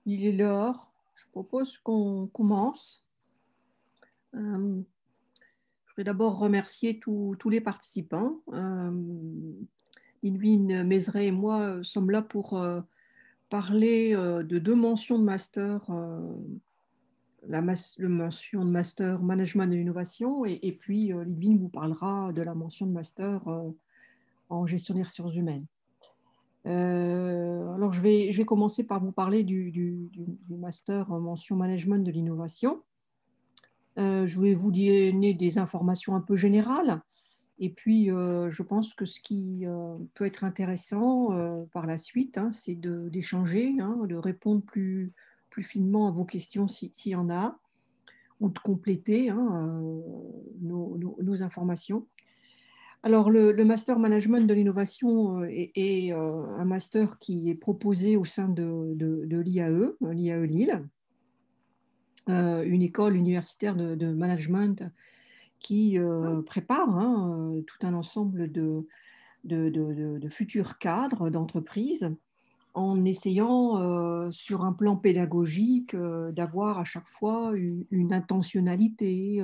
Il est l'heure. Je propose qu'on commence. Je voudrais d'abord remercier tous les participants. Lynn Mézeray et moi sommes là pour parler de deux mentions de master, le mention de master management de l'innovation et puis Lynn vous parlera de la mention de master en gestion des ressources humaines. Alors, je vais commencer par vous parler du master en mention management de l'innovation. Je vais vous donner des informations un peu générales. Et puis, je pense que ce qui peut être intéressant par la suite, hein, c'est d'échanger, hein, de répondre plus finement à vos questions s'il y en a, ou de compléter hein, nos informations. Alors, le Master Management de l'innovation est un master qui est proposé au sein de l'IAE Lille, une école universitaire de management qui prépare hein, tout un ensemble de futurs cadres d'entreprise en essayant, sur un plan pédagogique, d'avoir à chaque fois une intentionnalité,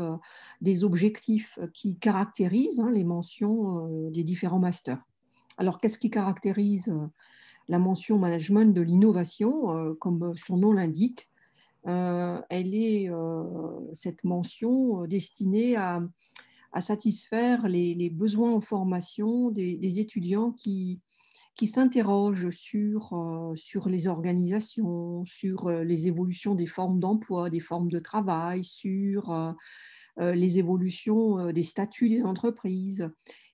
des objectifs qui caractérisent hein, les mentions des différents masters. Alors, qu'est-ce qui caractérise la mention management de l'innovation, comme son nom l'indique? Elle est cette mention destinée à satisfaire les besoins en formation des étudiants qui s'interrogent sur les organisations, sur les évolutions des formes d'emploi, des formes de travail, sur les évolutions des statuts des entreprises,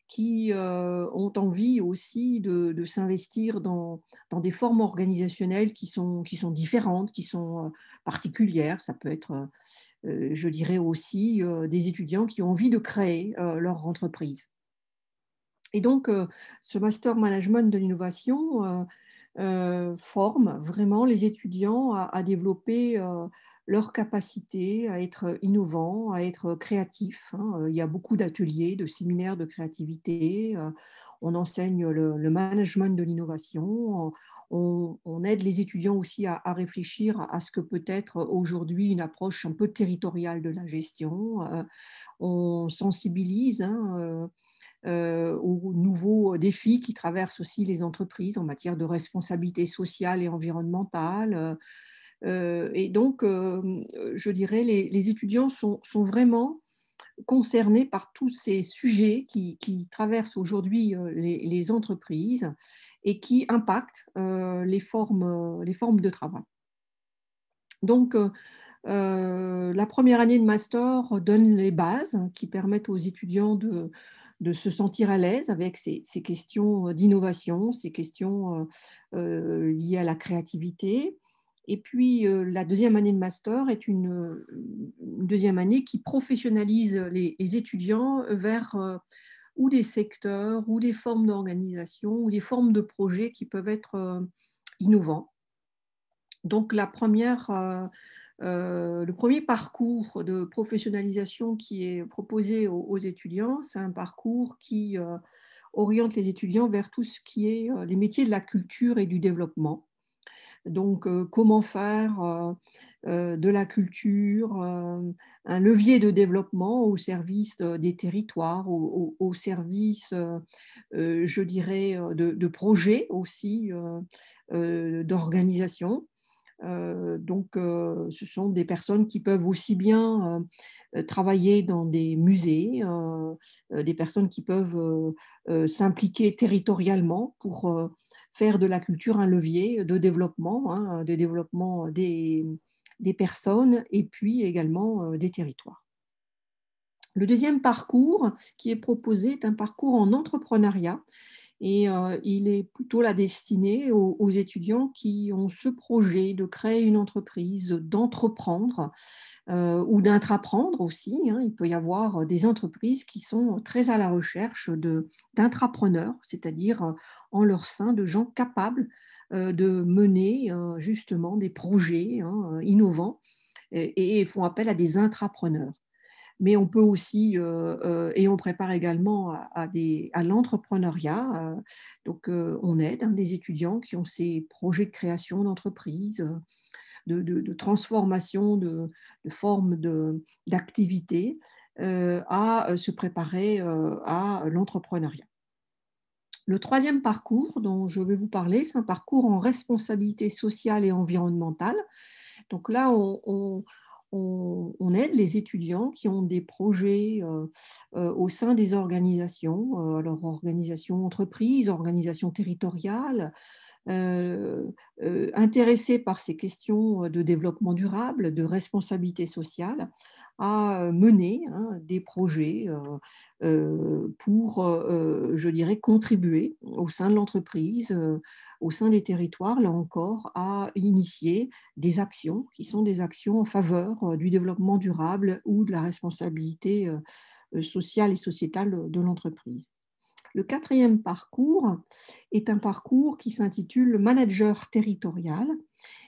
qui ont envie aussi de s'investir dans des formes organisationnelles qui sont différentes, qui sont particulières. Ça peut être, je dirais aussi, des étudiants qui ont envie de créer leur entreprise. Et donc, ce master management de l'innovation forme vraiment les étudiants à développer leur capacité à être innovants, à être créatifs. Hein. Il y a beaucoup d'ateliers, de séminaires de créativité. On enseigne le management de l'innovation. On aide les étudiants aussi à réfléchir à ce que peut être aujourd'hui une approche un peu territoriale de la gestion. On sensibilise hein, aux nouveaux défis qui traversent aussi les entreprises en matière de responsabilité sociale et environnementale. Et donc, je dirais, les étudiants sont vraiment concernés par tous ces sujets qui traversent aujourd'hui les entreprises et qui impactent les formes de travail. Donc, la première année de master donne les bases qui permettent aux étudiants de se sentir à l'aise avec ces questions d'innovation, ces questions liées à la créativité. Et puis, la deuxième année de master est une deuxième année qui professionnalise les étudiants vers ou des secteurs, ou des formes d'organisation, ou des formes de projets qui peuvent être innovants. Donc, le premier parcours de professionnalisation qui est proposé aux étudiants, c'est un parcours qui oriente les étudiants vers tout ce qui est les métiers de la culture et du développement. Donc, comment faire de la culture un levier de développement au service des territoires, au service, je dirais, de projets aussi, d'organisation. Donc, ce sont des personnes qui peuvent aussi bien travailler dans des musées, des personnes qui peuvent s'impliquer territorialement pour faire de la culture un levier hein, de développement des personnes et puis également des territoires. Le deuxième parcours qui est proposé est un parcours en entrepreneuriat et il est plutôt la destinée aux étudiants qui ont ce projet de créer une entreprise, d'entreprendre ou d'intraprendre aussi. Hein. Il peut y avoir des entreprises qui sont très à la recherche d'intrapreneurs, c'est-à-dire en leur sein de gens capables de mener justement des projets hein, innovants et font appel à des intrapreneurs. Mais on peut aussi, et on prépare également à l'entrepreneuriat. Donc, on aide hein, des étudiants qui ont ces projets de création d'entreprise de transformation, de forme d'activité, à se préparer à l'entrepreneuriat. Le troisième parcours dont je vais vous parler, c'est un parcours en responsabilité sociale et environnementale. Donc là, on aide les étudiants qui ont des projets au sein des organisations, alors organisations entreprises, organisations territoriales, euh, intéressés par ces questions de développement durable, de responsabilité sociale, à mener des projets pour, je dirais, contribuer au sein de l'entreprise, au sein des territoires, là encore, à initier des actions qui sont des actions en faveur du développement durable ou de la responsabilité sociale et sociétale de l'entreprise. Le quatrième parcours est un parcours qui s'intitule Manager territorial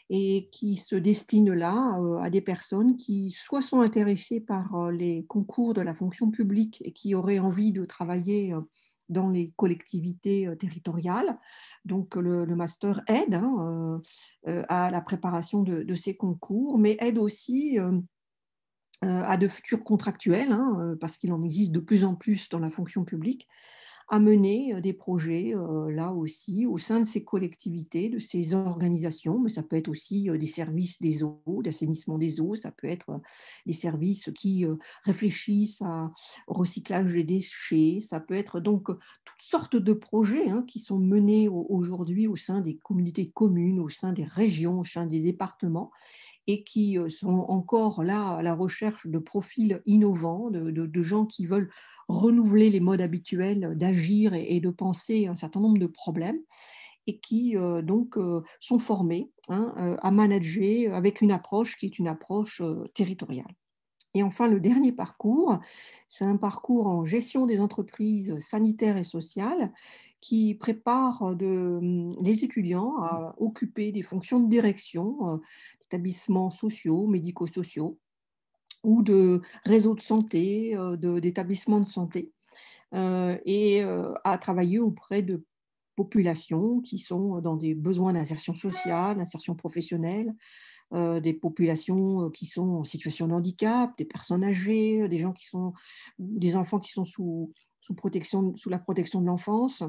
et qui se destine là à des personnes qui soit sont intéressées par les concours de la fonction publique et qui auraient envie de travailler dans les collectivités territoriales. Donc le master aide à la préparation de ces concours, mais aide aussi à de futurs contractuels, parce qu'il en existe de plus en plus dans la fonction publique, à mener des projets, là aussi, au sein de ces collectivités, de ces organisations, mais ça peut être aussi des services des eaux, d'assainissement des eaux, ça peut être des services qui réfléchissent au recyclage des déchets, ça peut être donc toutes sortes de projets qui sont menés aujourd'hui au sein des communautés de communes, au sein des régions, au sein des départements, et qui sont encore là à la recherche de profils innovants, de gens qui veulent renouveler les modes habituels d'agir et de penser un certain nombre de problèmes et qui donc sont formés à manager avec une approche qui est une approche territoriale. Et enfin, le dernier parcours, c'est un parcours en gestion des entreprises sanitaires et sociales qui prépare les étudiants à occuper des fonctions de direction d'établissements sociaux, médico-sociaux ou de réseaux de santé, d'établissements de santé, et à travailler auprès de populations qui sont dans des besoins d'insertion sociale, d'insertion professionnelle, des populations qui sont en situation de handicap, des personnes âgées, des gens qui sont, des enfants qui sont sous la protection de l'enfance.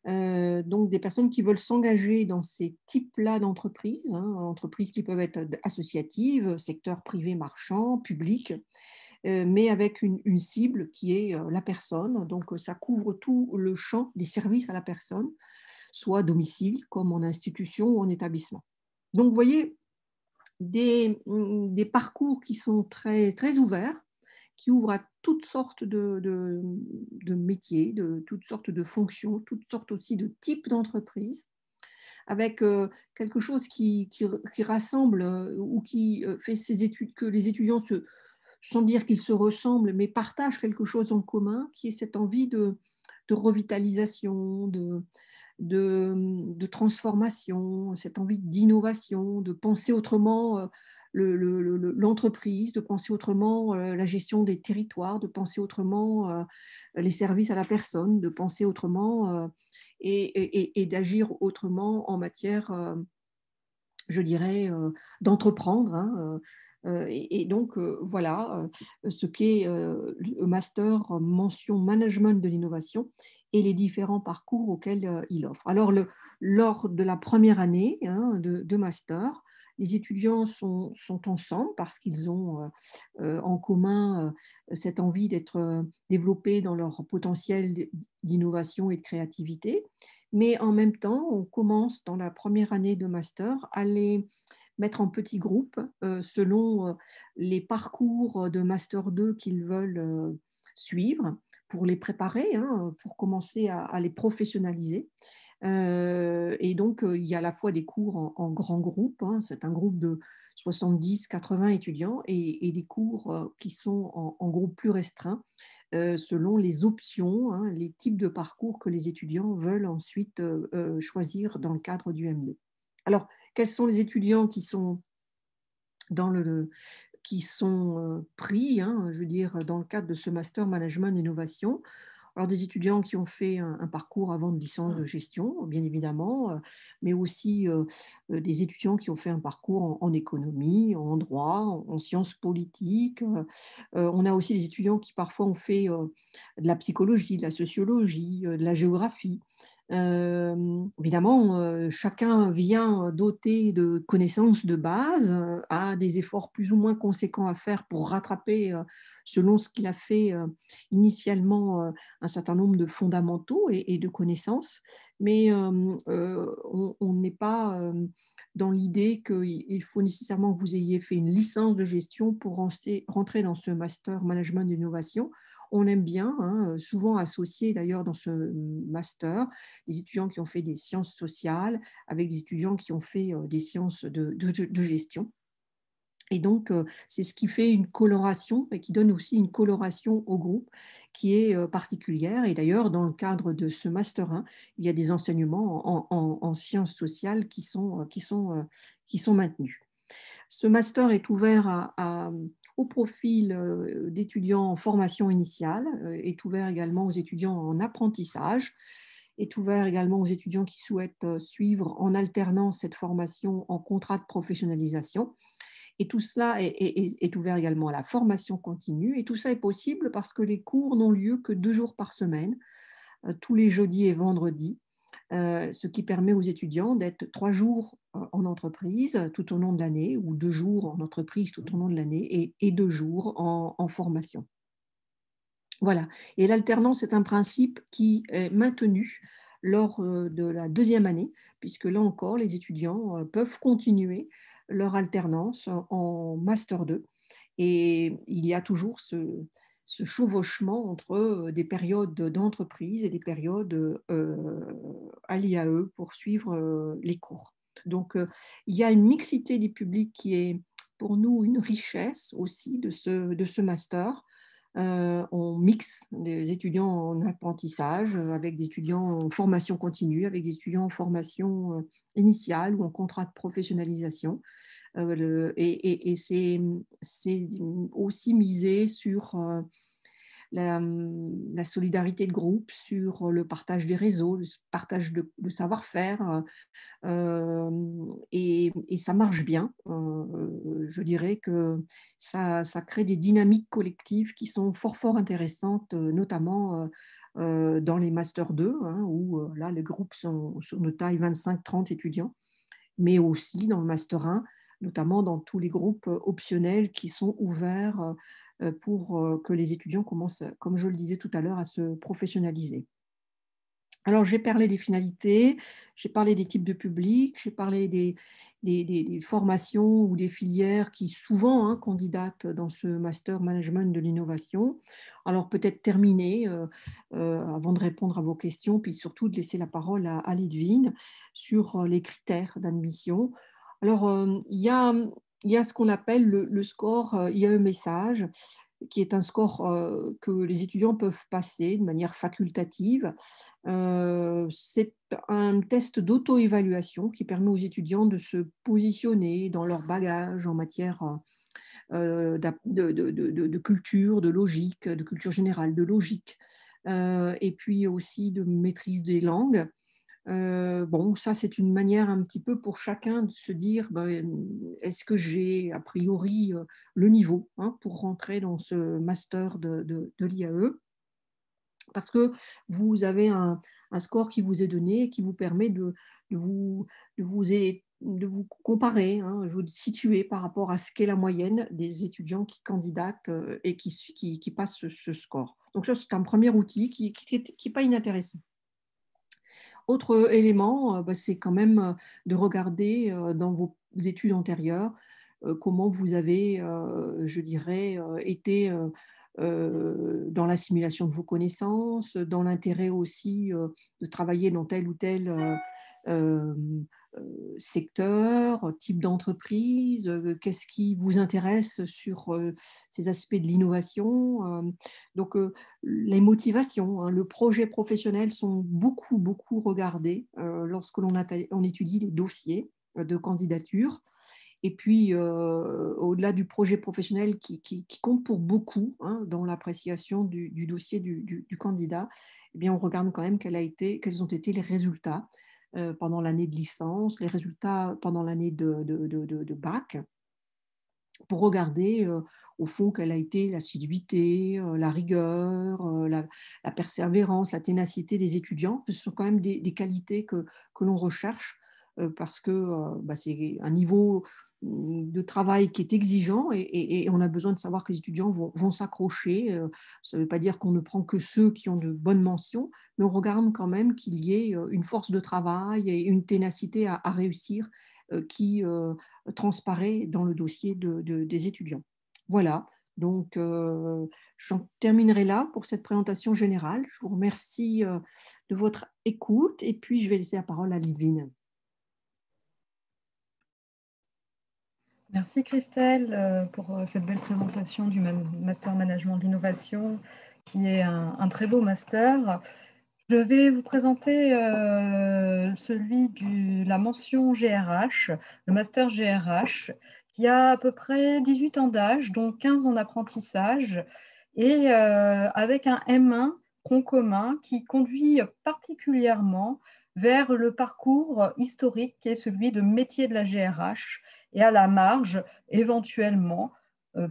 Donc des personnes qui veulent s'engager dans ces types-là d'entreprises, entreprises qui peuvent être associatives, secteur privé, marchand, public, mais avec une cible qui est la personne. Donc ça couvre tout le champ des services à la personne, soit à domicile, comme en institution ou en établissement. Donc vous voyez, des parcours qui sont très, très ouverts, qui ouvrent à toutes sortes de métiers, de toutes sortes de fonctions, toutes sortes aussi de types d'entreprises, avec quelque chose qui rassemble ou qui fait ces études, que les étudiants, sans dire qu'ils se ressemblent, mais partagent quelque chose en commun, qui est cette envie de revitalisation, de transformation, cette envie d'innovation, de penser autrement l'entreprise, de penser autrement la gestion des territoires, de penser autrement les services à la personne, de penser autrement et d'agir autrement en matière, je dirais, d'entreprendre. Et donc, voilà ce qu'est le master mention management de l'innovation et les différents parcours auxquels il offre. Alors, lors de la première année de master, les étudiants sont ensemble parce qu'ils ont en commun cette envie d'être développés dans leur potentiel d'innovation et de créativité. Mais en même temps, on commence dans la première année de master à les mettre en petits groupes selon les parcours de Master 2 qu'ils veulent suivre pour les préparer, pour commencer à les professionnaliser. Et donc, il y a à la fois des cours en grands groupes, c'est un groupe de 70-80 étudiants, et des cours qui sont en groupe plus restreint, selon les options, les types de parcours que les étudiants veulent ensuite choisir dans le cadre du M2. Alors, quels sont les étudiants qui sont pris, je veux dire, dans le cadre de ce master management innovation? Alors, des étudiants qui ont fait un parcours avant de licence de gestion, bien évidemment, mais aussi des étudiants qui ont fait un parcours en économie, en droit, en sciences politiques. On a aussi des étudiants qui parfois ont fait de la psychologie, de la sociologie, de la géographie. Évidemment, chacun vient doté de connaissances de base, a des efforts plus ou moins conséquents à faire pour rattraper, selon ce qu'il a fait initialement, un certain nombre de fondamentaux et de connaissances. Mais on n'est pas dans l'idée qu'il faut nécessairement que vous ayez fait une licence de gestion pour rentrer dans ce master management d'innovation. On aime bien, hein, souvent associer d'ailleurs dans ce master des étudiants qui ont fait des sciences sociales avec des étudiants qui ont fait des sciences de gestion. Et donc, c'est ce qui fait une coloration et qui donne aussi une coloration au groupe qui est particulière. Et d'ailleurs, dans le cadre de ce Master 1, il y a des enseignements en sciences sociales qui sont maintenus. Ce master est ouvert au profil d'étudiants en formation initiale, est ouvert également aux étudiants en apprentissage, est ouvert également aux étudiants qui souhaitent suivre en alternance cette formation en contrat de professionnalisation. Et tout cela est ouvert également à la formation continue. Et tout ça est possible parce que les cours n'ont lieu que 2 jours par semaine, tous les jeudis et vendredis, ce qui permet aux étudiants d'être 3 jours en entreprise tout au long de l'année, ou 2 jours en entreprise tout au long de l'année, et 2 jours en formation. Voilà. Et l'alternance est un principe qui est maintenu lors de la 2e année, puisque là encore, les étudiants peuvent continuer leur alternance en Master 2. Et il y a toujours ce chevauchement entre des périodes d'entreprise et des périodes à l'IAE pour suivre les cours. Donc, il y a une mixité des publics qui est pour nous une richesse aussi de ce master. On mixe des étudiants en apprentissage avec des étudiants en formation continue, avec des étudiants en formation initiale ou en contrat de professionnalisation. Et c'est aussi misé sur la solidarité de groupe, sur le partage des réseaux, le partage de savoir-faire. Et ça marche bien. Je dirais que ça crée des dynamiques collectives qui sont fort, fort intéressantes, notamment dans les Master 2, hein, où là, les groupes sont de taille 25-30 étudiants, mais aussi dans le Master 1, notamment dans tous les groupes optionnels qui sont ouverts pour que les étudiants commencent, comme je le disais tout à l'heure, à se professionnaliser. Alors, j'ai parlé des finalités, j'ai parlé des types de publics, j'ai parlé des formations ou des filières qui souvent candidatent dans ce master management de l'innovation. Alors, peut-être terminer avant de répondre à vos questions, puis surtout de laisser la parole à Lidwine sur les critères d'admission. Alors, il y a ce qu'on appelle le score IAE Message, qui est un score que les étudiants peuvent passer de manière facultative. C'est un test d'auto-évaluation qui permet aux étudiants de se positionner dans leur bagage en matière de culture, de logique, de culture générale, de logique, et puis aussi de maîtrise des langues. Bon, ça, c'est une manière un petit peu pour chacun de se dire, est-ce que j'ai a priori le niveau pour rentrer dans ce master de l'IAE? Parce que vous avez un score qui vous est donné et qui vous permet de vous, de vous comparer, de vous situer par rapport à ce qu'est la moyenne des étudiants qui candidatent et qui passent ce score. Donc ça, c'est un premier outil qui n'est pas inintéressant. Autre élément, c'est quand même de regarder dans vos études antérieures comment vous avez, je dirais, été dans l'assimilation de vos connaissances, dans l'intérêt aussi de travailler dans tel ou tel euh, secteur, type d'entreprise, qu'est-ce qui vous intéresse sur ces aspects de l'innovation. Donc, les motivations, le projet professionnel sont beaucoup, beaucoup regardés lorsque l'on étudie les dossiers de candidature. Et puis, au-delà du projet professionnel qui compte pour beaucoup, hein, dans l'appréciation du dossier du candidat, eh bien, on regarde quand même quels ont été les résultats pendant l'année de licence, les résultats pendant l'année de bac, pour regarder au fond quelle a été l'assiduité, la rigueur, la persévérance, la ténacité des étudiants. Ce sont quand même des qualités que l'on recherche parce que bah, c'est un niveau de travail qui est exigeant et on a besoin de savoir que les étudiants vont s'accrocher. Ça ne veut pas dire qu'on ne prend que ceux qui ont de bonnes mentions, mais on regarde quand même qu'il y ait une force de travail et une ténacité à réussir qui transparaît dans le dossier des étudiants. Voilà, donc j'en terminerai là pour cette présentation générale. Je vous remercie de votre écoute et puis je vais laisser la parole à Lidvine. Merci Christelle pour cette belle présentation du Master Management de l'Innovation, qui est un très beau master. Je vais vous présenter celui de la mention GRH, le Master GRH, qui a à peu près 18 ans d'âge, dont 15 en apprentissage, et avec un M1 tronc commun qui conduit particulièrement vers le parcours historique qui est celui de métier de la GRH et à la marge, éventuellement,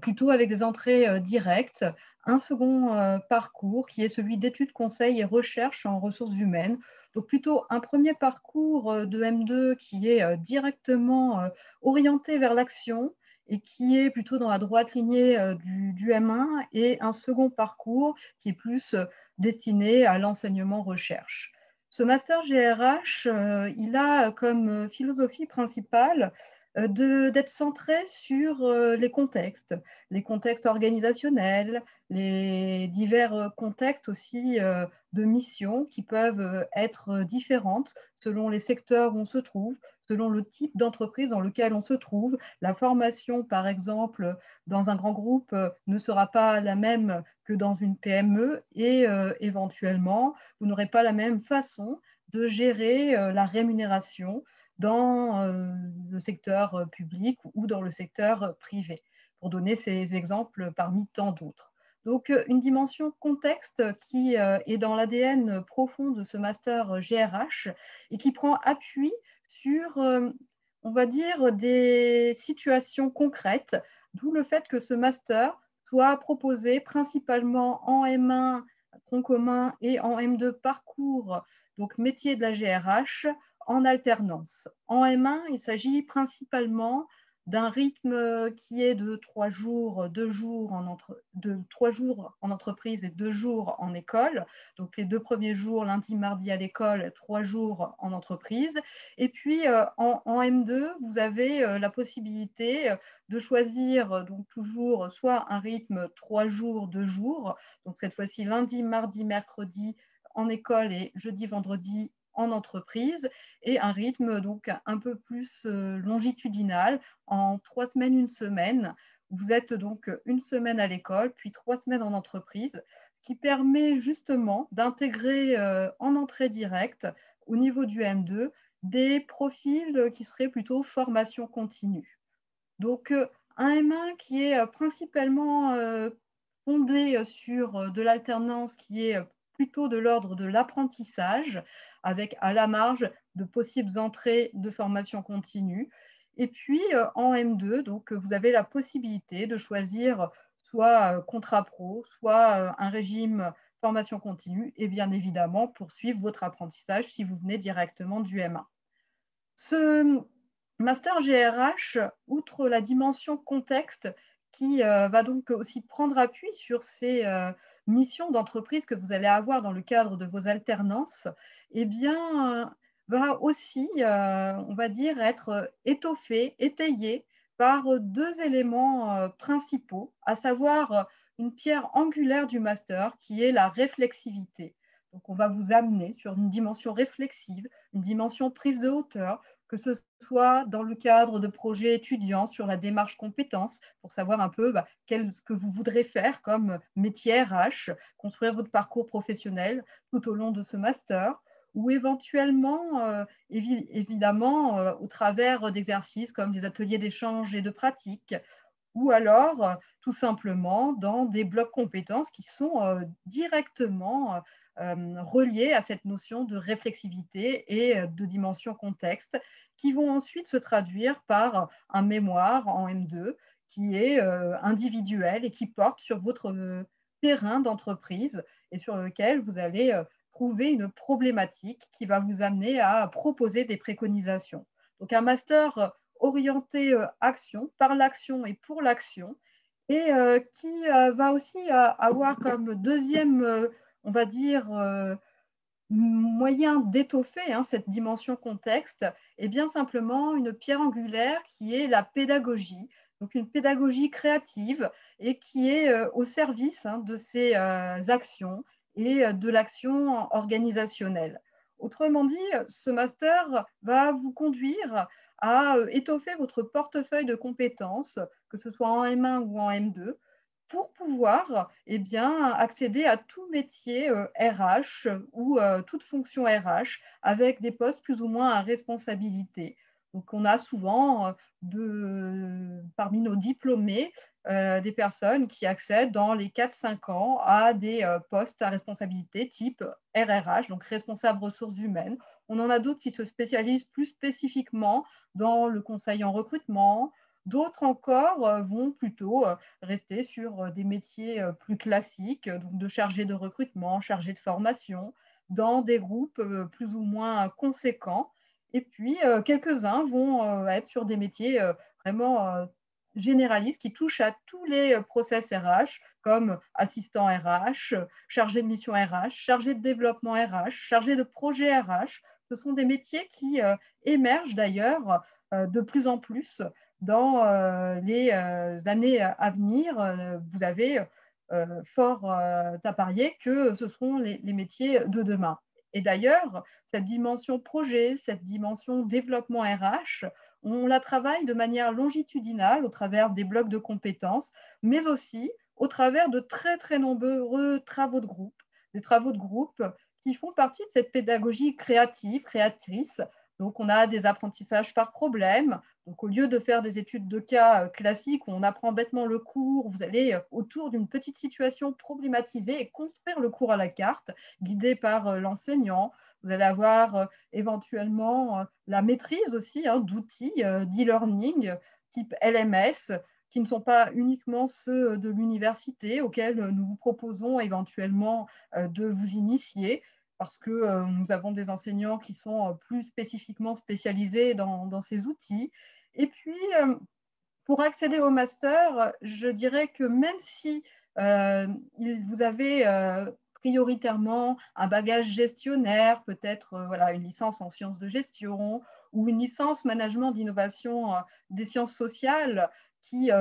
plutôt avec des entrées directes, un second parcours qui est celui d'études, conseils et recherche en ressources humaines. Donc plutôt un premier parcours de M2 qui est directement orienté vers l'action et qui est plutôt dans la droite lignée du M1, et un second parcours qui est plus destiné à l'enseignement recherche. Ce master GRH, il a comme philosophie principale d'être centré sur les contextes organisationnels, les divers contextes aussi de mission qui peuvent être différentes selon les secteurs où on se trouve, selon le type d'entreprise dans lequel on se trouve. La formation, par exemple, dans un grand groupe ne sera pas la même que dans une PME et éventuellement, vous n'aurez pas la même façon de gérer la rémunération dans le secteur public ou dans le secteur privé, pour donner ces exemples parmi tant d'autres. Donc, une dimension contexte qui est dans l'ADN profond de ce master GRH et qui prend appui sur, on va dire, des situations concrètes, d'où le fait que ce master soit proposé principalement en M1 tronc commun et en M2 parcours, donc métier de la GRH, en alternance. En M1, il s'agit principalement d'un rythme qui est de 3 jours, 3 jours en entreprise et 2 jours en école. Donc les 2 premiers jours, lundi, mardi à l'école, 3 jours en entreprise. Et puis en M2, vous avez la possibilité de choisir donc toujours soit un rythme 3 jours, 2 jours, donc cette fois-ci lundi, mardi, mercredi en école et jeudi, vendredi en entreprise, et un rythme donc un peu plus longitudinal, en 3 semaines, une semaine. Vous êtes donc une semaine à l'école, puis 3 semaines en entreprise, qui permet justement d'intégrer en entrée directe, au niveau du M2, des profils qui seraient plutôt formation continue. Donc, un M1 qui est principalement fondé sur de l'alternance, qui est plutôt de l'ordre de l'apprentissage, avec à la marge de possibles entrées de formation continue. Et puis, en M2, donc, vous avez la possibilité de choisir soit contrat pro, soit un régime formation continue, et bien évidemment poursuivre votre apprentissage si vous venez directement du M1. Ce Master GRH, outre la dimension contexte qui va donc aussi prendre appui sur ces missions d'entreprise que vous allez avoir dans le cadre de vos alternances, eh bien, va aussi, on va dire, être étoffé, étayé par 2 éléments principaux, à savoir une pierre angulaire du master qui est la réflexivité. Donc, on va vous amener sur une dimension réflexive, une dimension prise de hauteur, que ce soit dans le cadre de projets étudiants sur la démarche compétences, pour savoir un peu ce que vous voudrez faire comme métier RH, construire votre parcours professionnel tout au long de ce master, ou éventuellement, évidemment, au travers d'exercices comme les ateliers d'échange et de pratique, ou alors tout simplement dans des blocs compétences qui sont directement reliés à cette notion de réflexivité et de dimension contexte, qui vont ensuite se traduire par un mémoire en M2 qui est individuel et qui porte sur votre terrain d'entreprise et sur lequel vous allez trouver une problématique qui va vous amener à proposer des préconisations. Donc un master orienté action, par l'action et pour l'action, et qui va aussi avoir comme deuxième, on va dire, moyen d'étoffer cette dimension contexte, et bien simplement une pierre angulaire qui est la pédagogie, donc une pédagogie créative et qui est au service de ces actions et de l'action organisationnelle. Autrement dit, ce master va vous conduire à étoffer votre portefeuille de compétences, que ce soit en M1 ou en M2, pour pouvoir accéder à tout métier RH ou toute fonction RH avec des postes plus ou moins à responsabilité. Donc, on a souvent parmi nos diplômés des personnes qui accèdent dans les 4-5 ans à des postes à responsabilité type RRH, donc responsable ressources humaines. On en a d'autres qui se spécialisent plus spécifiquement dans le conseil en recrutement. D'autres encore vont plutôt rester sur des métiers plus classiques, donc de chargé de recrutement, chargé de formation, dans des groupes plus ou moins conséquents. Et puis, quelques-uns vont être sur des métiers vraiment généralistes qui touchent à tous les process RH, comme assistant RH, chargé de mission RH, chargé de développement RH, chargé de projet RH. Ce sont des métiers qui émergent d'ailleurs de plus en plus dans les années à venir. Vous avez fort à parier que ce seront les métiers de demain. Et d'ailleurs, cette dimension projet, cette dimension développement RH, on la travaille de manière longitudinale au travers des blocs de compétences, mais aussi au travers de très, très nombreux travaux de groupe, des travaux de groupe qui font partie de cette pédagogie créative, créatrice. Donc, on a des apprentissages par problème. Donc, au lieu de faire des études de cas classiques où on apprend bêtement le cours, vous allez autour d'une petite situation problématisée et construire le cours à la carte, guidé par l'enseignant. Vous allez avoir éventuellement la maîtrise aussi d'outils d'e-learning type LMS, qui ne sont pas uniquement ceux de l'université, auxquels nous vous proposons éventuellement de vous initier, parce que nous avons des enseignants qui sont plus spécifiquement spécialisés dans ces outils. Et puis, pour accéder au master, je dirais que même si vous avez prioritairement un bagage gestionnaire, peut-être voilà, une licence en sciences de gestion ou une licence management d'innovation des sciences sociales qui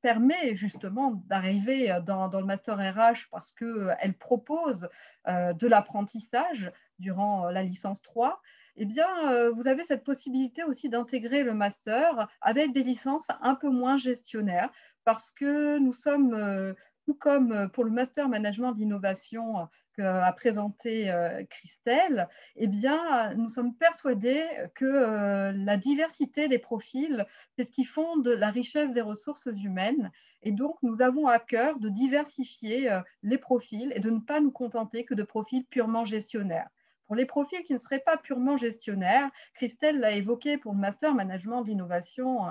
permet justement d'arriver dans le master RH parce qu'elle propose de l'apprentissage durant la licence 3, eh bien, vous avez cette possibilité aussi d'intégrer le master avec des licences un peu moins gestionnaires parce que nous sommes, tout comme pour le master management d'innovation qu'a présenté Christelle, eh bien, nous sommes persuadés que la diversité des profils, c'est ce qui fonde la richesse des ressources humaines. Et donc, nous avons à cœur de diversifier les profils et de ne pas nous contenter que de profils purement gestionnaires. Pour les profils qui ne seraient pas purement gestionnaires, Christelle l'a évoqué pour le master management d'innovation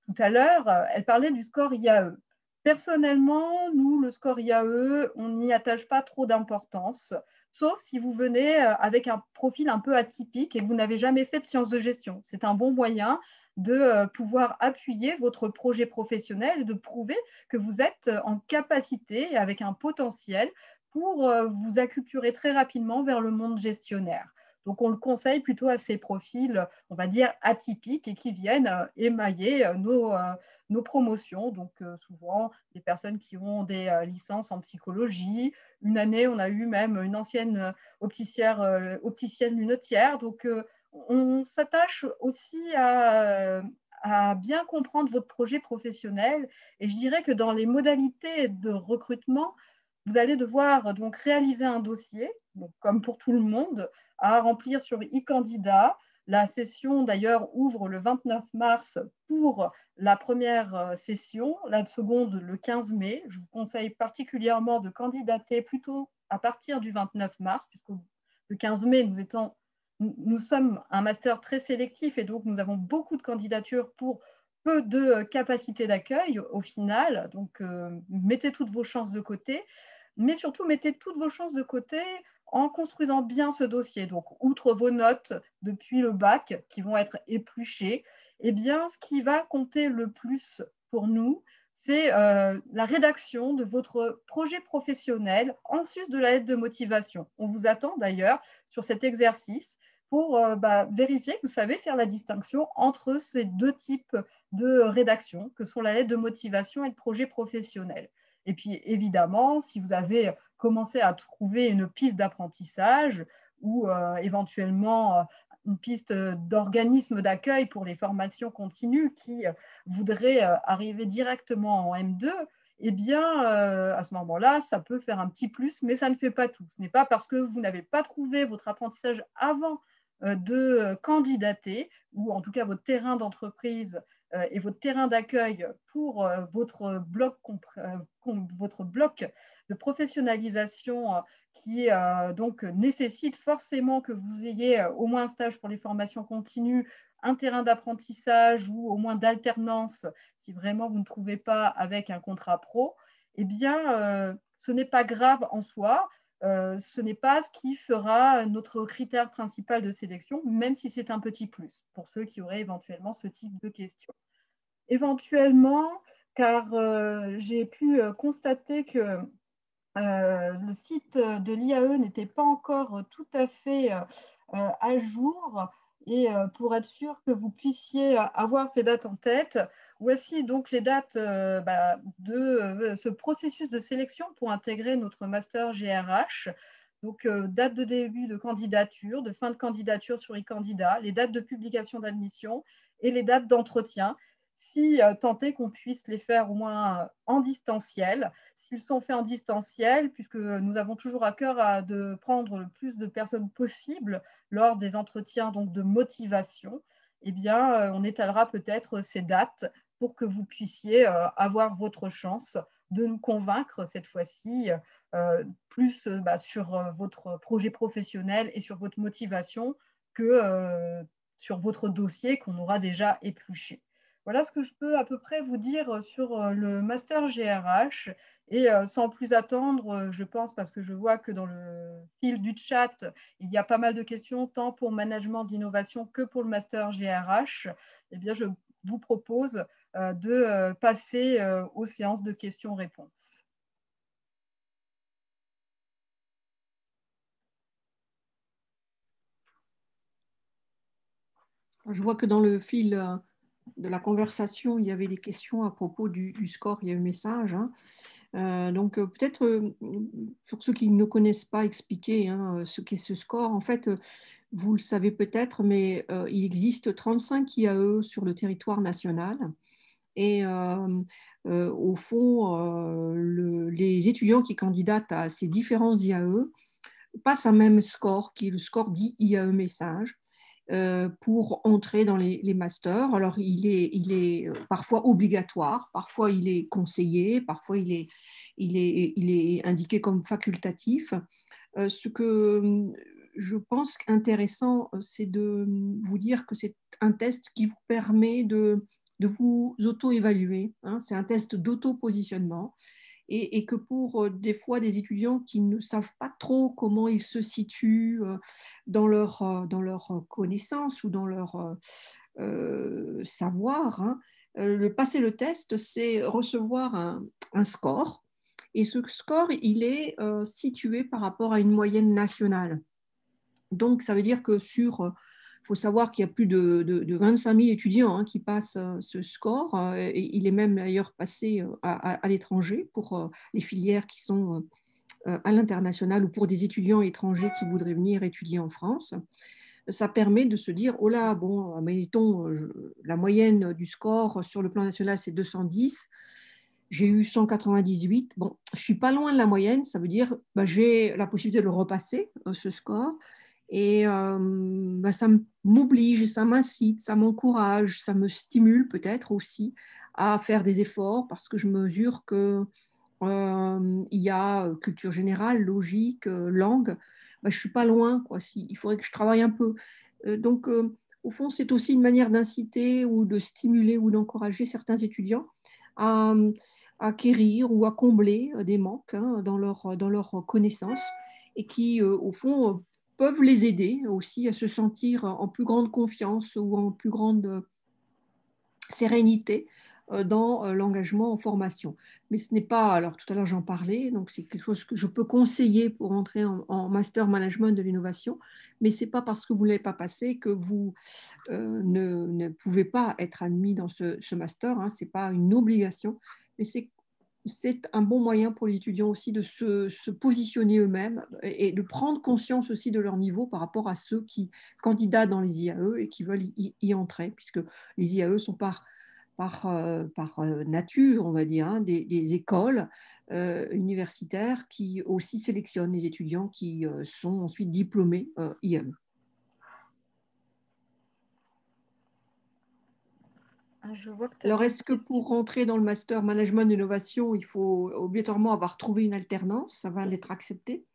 tout à l'heure, elle parlait du score IAE. Personnellement, nous, le score IAE, on n'y attache pas trop d'importance, sauf si vous venez avec un profil un peu atypique et que vous n'avez jamais fait de sciences de gestion. C'est un bon moyen de pouvoir appuyer votre projet professionnel et de prouver que vous êtes en capacité, avec un potentiel, pour vous acculturer très rapidement vers le monde gestionnaire. Donc, on le conseille plutôt à ces profils, on va dire, atypiques et qui viennent émailler nos promotions. Donc, souvent, des personnes qui ont des licences en psychologie. Une année, on a eu même une ancienne opticienne lunetière. Donc, on s'attache aussi à bien comprendre votre projet professionnel. Et je dirais que dans les modalités de recrutement, vous allez devoir donc réaliser un dossier, donc, comme pour tout le monde, à remplir sur e-candidat. La session, d'ailleurs, ouvre le 29 mars pour la première session, la seconde le 15 mai. Je vous conseille particulièrement de candidater plutôt à partir du 29 mars, puisque le 15 mai, nous sommes un master très sélectif et donc nous avons beaucoup de candidatures pour peu de capacité d'accueil au final. Donc, mettez toutes vos chances de côté, mais surtout, mettez toutes vos chances de côté en construisant bien ce dossier. Donc, outre vos notes depuis le bac qui vont être épluchées, eh bien, ce qui va compter le plus pour nous, c'est la rédaction de votre projet professionnel en sus de la lettre de motivation. On vous attend d'ailleurs sur cet exercice pour vérifier que vous savez faire la distinction entre ces deux types de rédaction, que sont la lettre de motivation et le projet professionnel. Et puis, évidemment, si vous avez commencé à trouver une piste d'apprentissage ou éventuellement une piste d'organisme d'accueil pour les formations continues qui voudraient arriver directement en M2, eh bien, à ce moment-là, ça peut faire un petit plus, mais ça ne fait pas tout. Ce n'est pas parce que vous n'avez pas trouvé votre apprentissage avant de candidater, ou en tout cas votre terrain d'entreprise et votre terrain d'accueil pour votre bloc de professionnalisation qui donc nécessite forcément que vous ayez au moins un stage pour les formations continues, un terrain d'apprentissage ou au moins d'alternance si vraiment vous ne trouvez pas avec un contrat pro, eh bien, ce n'est pas grave en soi. Ce n'est pas ce qui fera notre critère principal de sélection, même si c'est un petit plus pour ceux qui auraient éventuellement ce type de questions. Éventuellement, car j'ai pu constater que le site de l'IAE n'était pas encore tout à fait à jour, et pour être sûr que vous puissiez avoir ces dates en tête, voici donc les dates de ce processus de sélection pour intégrer notre master GRH. Donc, date de début de candidature, de fin de candidature sur e-candidat, les dates de publication d'admission et les dates d'entretien, si tant est qu'on puisse les faire au moins en distanciel. S'ils sont faits en distanciel, puisque nous avons toujours à cœur de prendre le plus de personnes possible lors des entretiens donc, de motivation, eh bien, on étalera peut-être ces dates pour que vous puissiez avoir votre chance de nous convaincre cette fois-ci plus sur votre projet professionnel et sur votre motivation que sur votre dossier qu'on aura déjà épluché. Voilà ce que je peux à peu près vous dire sur le master GRH. Et sans plus attendre, je pense, parce que je vois que dans le fil du chat, il y a pas mal de questions, tant pour management d'innovation que pour le master GRH, eh bien, je vous propose de passer aux séances de questions-réponses. Je vois que dans le fil de la conversation, il y avait des questions à propos du score, il y a un message. Donc peut-être pour ceux qui ne connaissent pas, expliquer ce qu'est ce score. En fait, vous le savez peut-être, mais il existe 35 IAE sur le territoire national. Et au fond, les étudiants qui candidatent à ces différents IAE passent un même score, qui est le score dit IAE Message, pour entrer dans les masters. Alors, il est parfois obligatoire, parfois il est conseillé, parfois il est indiqué comme facultatif. Ce que je pense intéressant, c'est de vous dire que c'est un test qui vous permet de vous auto-évaluer. Hein. C'est un test d'auto-positionnement. Et que pour des fois des étudiants qui ne savent pas trop comment ils se situent dans leur connaissance ou dans leur savoir, hein, passer le test, c'est recevoir un score. Et ce score, il est situé par rapport à une moyenne nationale. Donc, ça veut dire que il faut savoir qu'il y a plus de 25 000 étudiants qui passent ce score. Et il est même d'ailleurs passé à l'étranger pour les filières qui sont à l'international ou pour des étudiants étrangers qui voudraient venir étudier en France. Ça permet de se dire, oh là, bon, mettons, la moyenne du score sur le plan national, c'est 210. j'ai eu 198. Bon, je ne suis pas loin de la moyenne, ça veut dire j'ai la possibilité de le repasser, ce score. Et ça m'oblige, ça m'incite, ça m'encourage, ça me stimule peut-être aussi à faire des efforts parce que je mesure que il y a culture générale, logique, langue. Je ne suis pas loin, quoi. Il faudrait que je travaille un peu. Donc, au fond, c'est aussi une manière d'inciter ou de stimuler ou d'encourager certains étudiants à acquérir ou à combler des manques dans leur connaissance et qui, au fond, peuvent les aider aussi à se sentir en plus grande confiance ou en plus grande sérénité dans l'engagement en formation. Mais ce n'est pas, alors tout à l'heure j'en parlais, donc c'est quelque chose que je peux conseiller pour entrer en master management de l'innovation, mais ce n'est pas parce que vous ne l'avez pas passé que vous ne pouvez pas être admis dans ce master, hein, ce n'est pas une obligation, mais c'est un bon moyen pour les étudiants aussi de se positionner eux-mêmes et de prendre conscience aussi de leur niveau par rapport à ceux qui candidatent dans les IAE et qui veulent y entrer, puisque les IAE sont par nature, on va dire, hein, des écoles universitaires qui aussi sélectionnent les étudiants qui sont ensuite diplômés IAE. Alors, est-ce que pour rentrer dans le master management d'innovation, il faut obligatoirement avoir trouvé une alternance avant d'être accepté?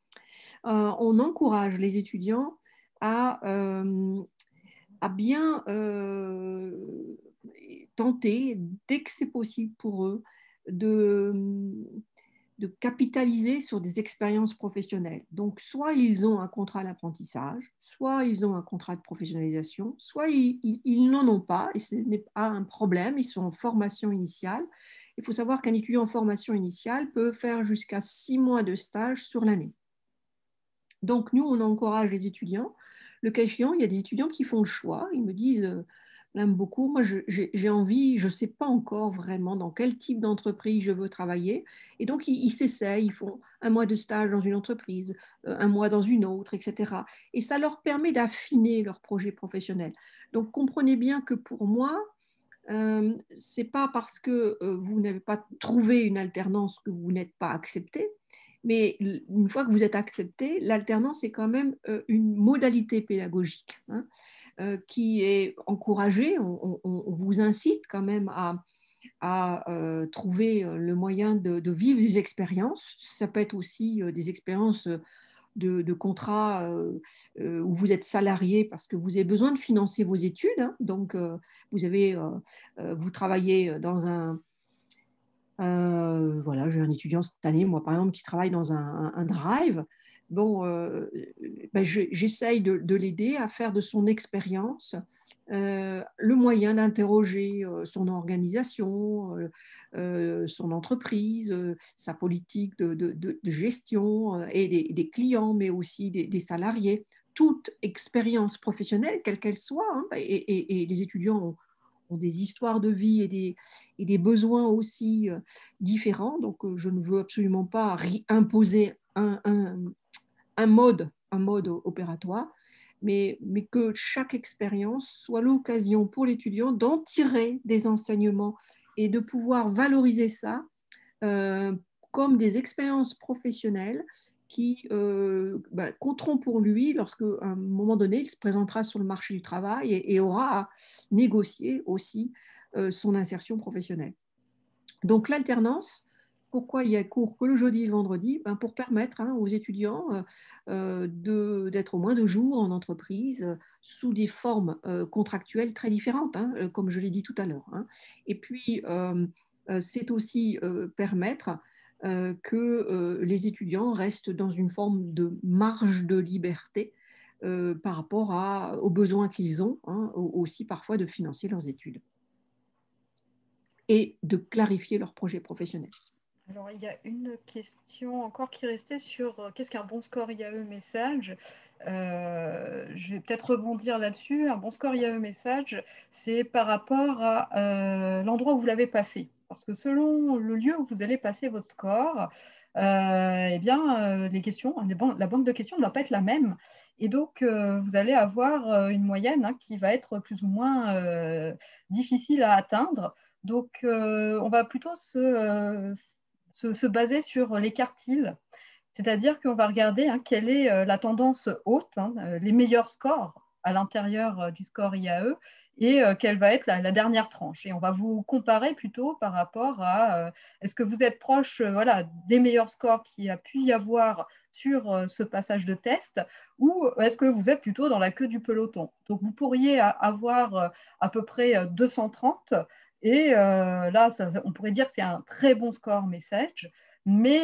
On encourage les étudiants à bien tenter, dès que c'est possible pour eux, de capitaliser sur des expériences professionnelles. Donc, soit ils ont un contrat d'apprentissage, soit ils ont un contrat de professionnalisation, soit ils n'en ont pas, et ce n'est pas un problème, ils sont en formation initiale. Il faut savoir qu'un étudiant en formation initiale peut faire jusqu'à 6 mois de stage sur l'année. Donc, nous, on encourage les étudiants. Le cas échéant, il y a des étudiants qui font le choix. Ils me disent, j'aime beaucoup, moi, j'ai envie, je ne sais pas encore vraiment dans quel type d'entreprise je veux travailler. Et donc, ils s'essayent, ils font un mois de stage dans une entreprise, un mois dans une autre, etc. Et ça leur permet d'affiner leur projet professionnel. Donc, comprenez bien que pour moi, ce n'est pas parce que vous n'avez pas trouvé une alternance que vous n'êtes pas accepté. Mais une fois que vous êtes accepté, l'alternance est quand même une modalité pédagogique hein, qui est encouragée. On vous incite quand même à trouver le moyen de vivre des expériences. Ça peut être aussi des expériences de contrats où vous êtes salarié parce que vous avez besoin de financer vos études. Hein. Donc, vous travaillez dans un... voilà, j'ai un étudiant cette année, moi par exemple, qui travaille dans un drive. Bon, j'essaye de l'aider à faire de son expérience le moyen d'interroger son organisation, son entreprise, sa politique de gestion et des clients, mais aussi des salariés. Toute expérience professionnelle, quelle qu'elle soit, hein, et les étudiants ont des histoires de vie et des besoins aussi différents. Donc, je ne veux absolument pas imposer un mode opératoire, mais que chaque expérience soit l'occasion pour l'étudiant d'en tirer des enseignements et de pouvoir valoriser ça comme des expériences professionnelles qui compteront pour lui lorsqu'à un moment donné, il se présentera sur le marché du travail et aura à négocier aussi son insertion professionnelle. Donc l'alternance, pourquoi il y a cours que le jeudi et le vendredi? Pour permettre aux étudiants d'être au moins 2 jours en entreprise sous des formes contractuelles très différentes, hein, comme je l'ai dit tout à l'heure. Hein. Et puis, c'est aussi permettre que les étudiants restent dans une forme de marge de liberté par rapport aux besoins qu'ils ont, hein, aussi parfois de financer leurs études et de clarifier leur projet professionnel. Alors, il y a une question encore qui restait sur qu'est-ce qu'un bon score IAE message. Je vais peut-être rebondir là-dessus. Un bon score IAE message, c'est par rapport à l'endroit où vous l'avez passé. Parce que selon le lieu où vous allez passer votre score, les questions, la banque de questions ne doit pas être la même. Et donc, vous allez avoir une moyenne qui va être plus ou moins difficile à atteindre. Donc, on va plutôt se baser sur les quartiles, c'est-à-dire qu'on va regarder quelle est la tendance haute, les meilleurs scores à l'intérieur du score IAE, et quelle va être la dernière tranche. Et on va vous comparer plutôt par rapport à est-ce que vous êtes proche voilà, des meilleurs scores qu'il y a pu y avoir sur ce passage de test, ou est-ce que vous êtes plutôt dans la queue du peloton. Donc vous pourriez avoir à peu près 230, et là, on pourrait dire que c'est un très bon score message. Mais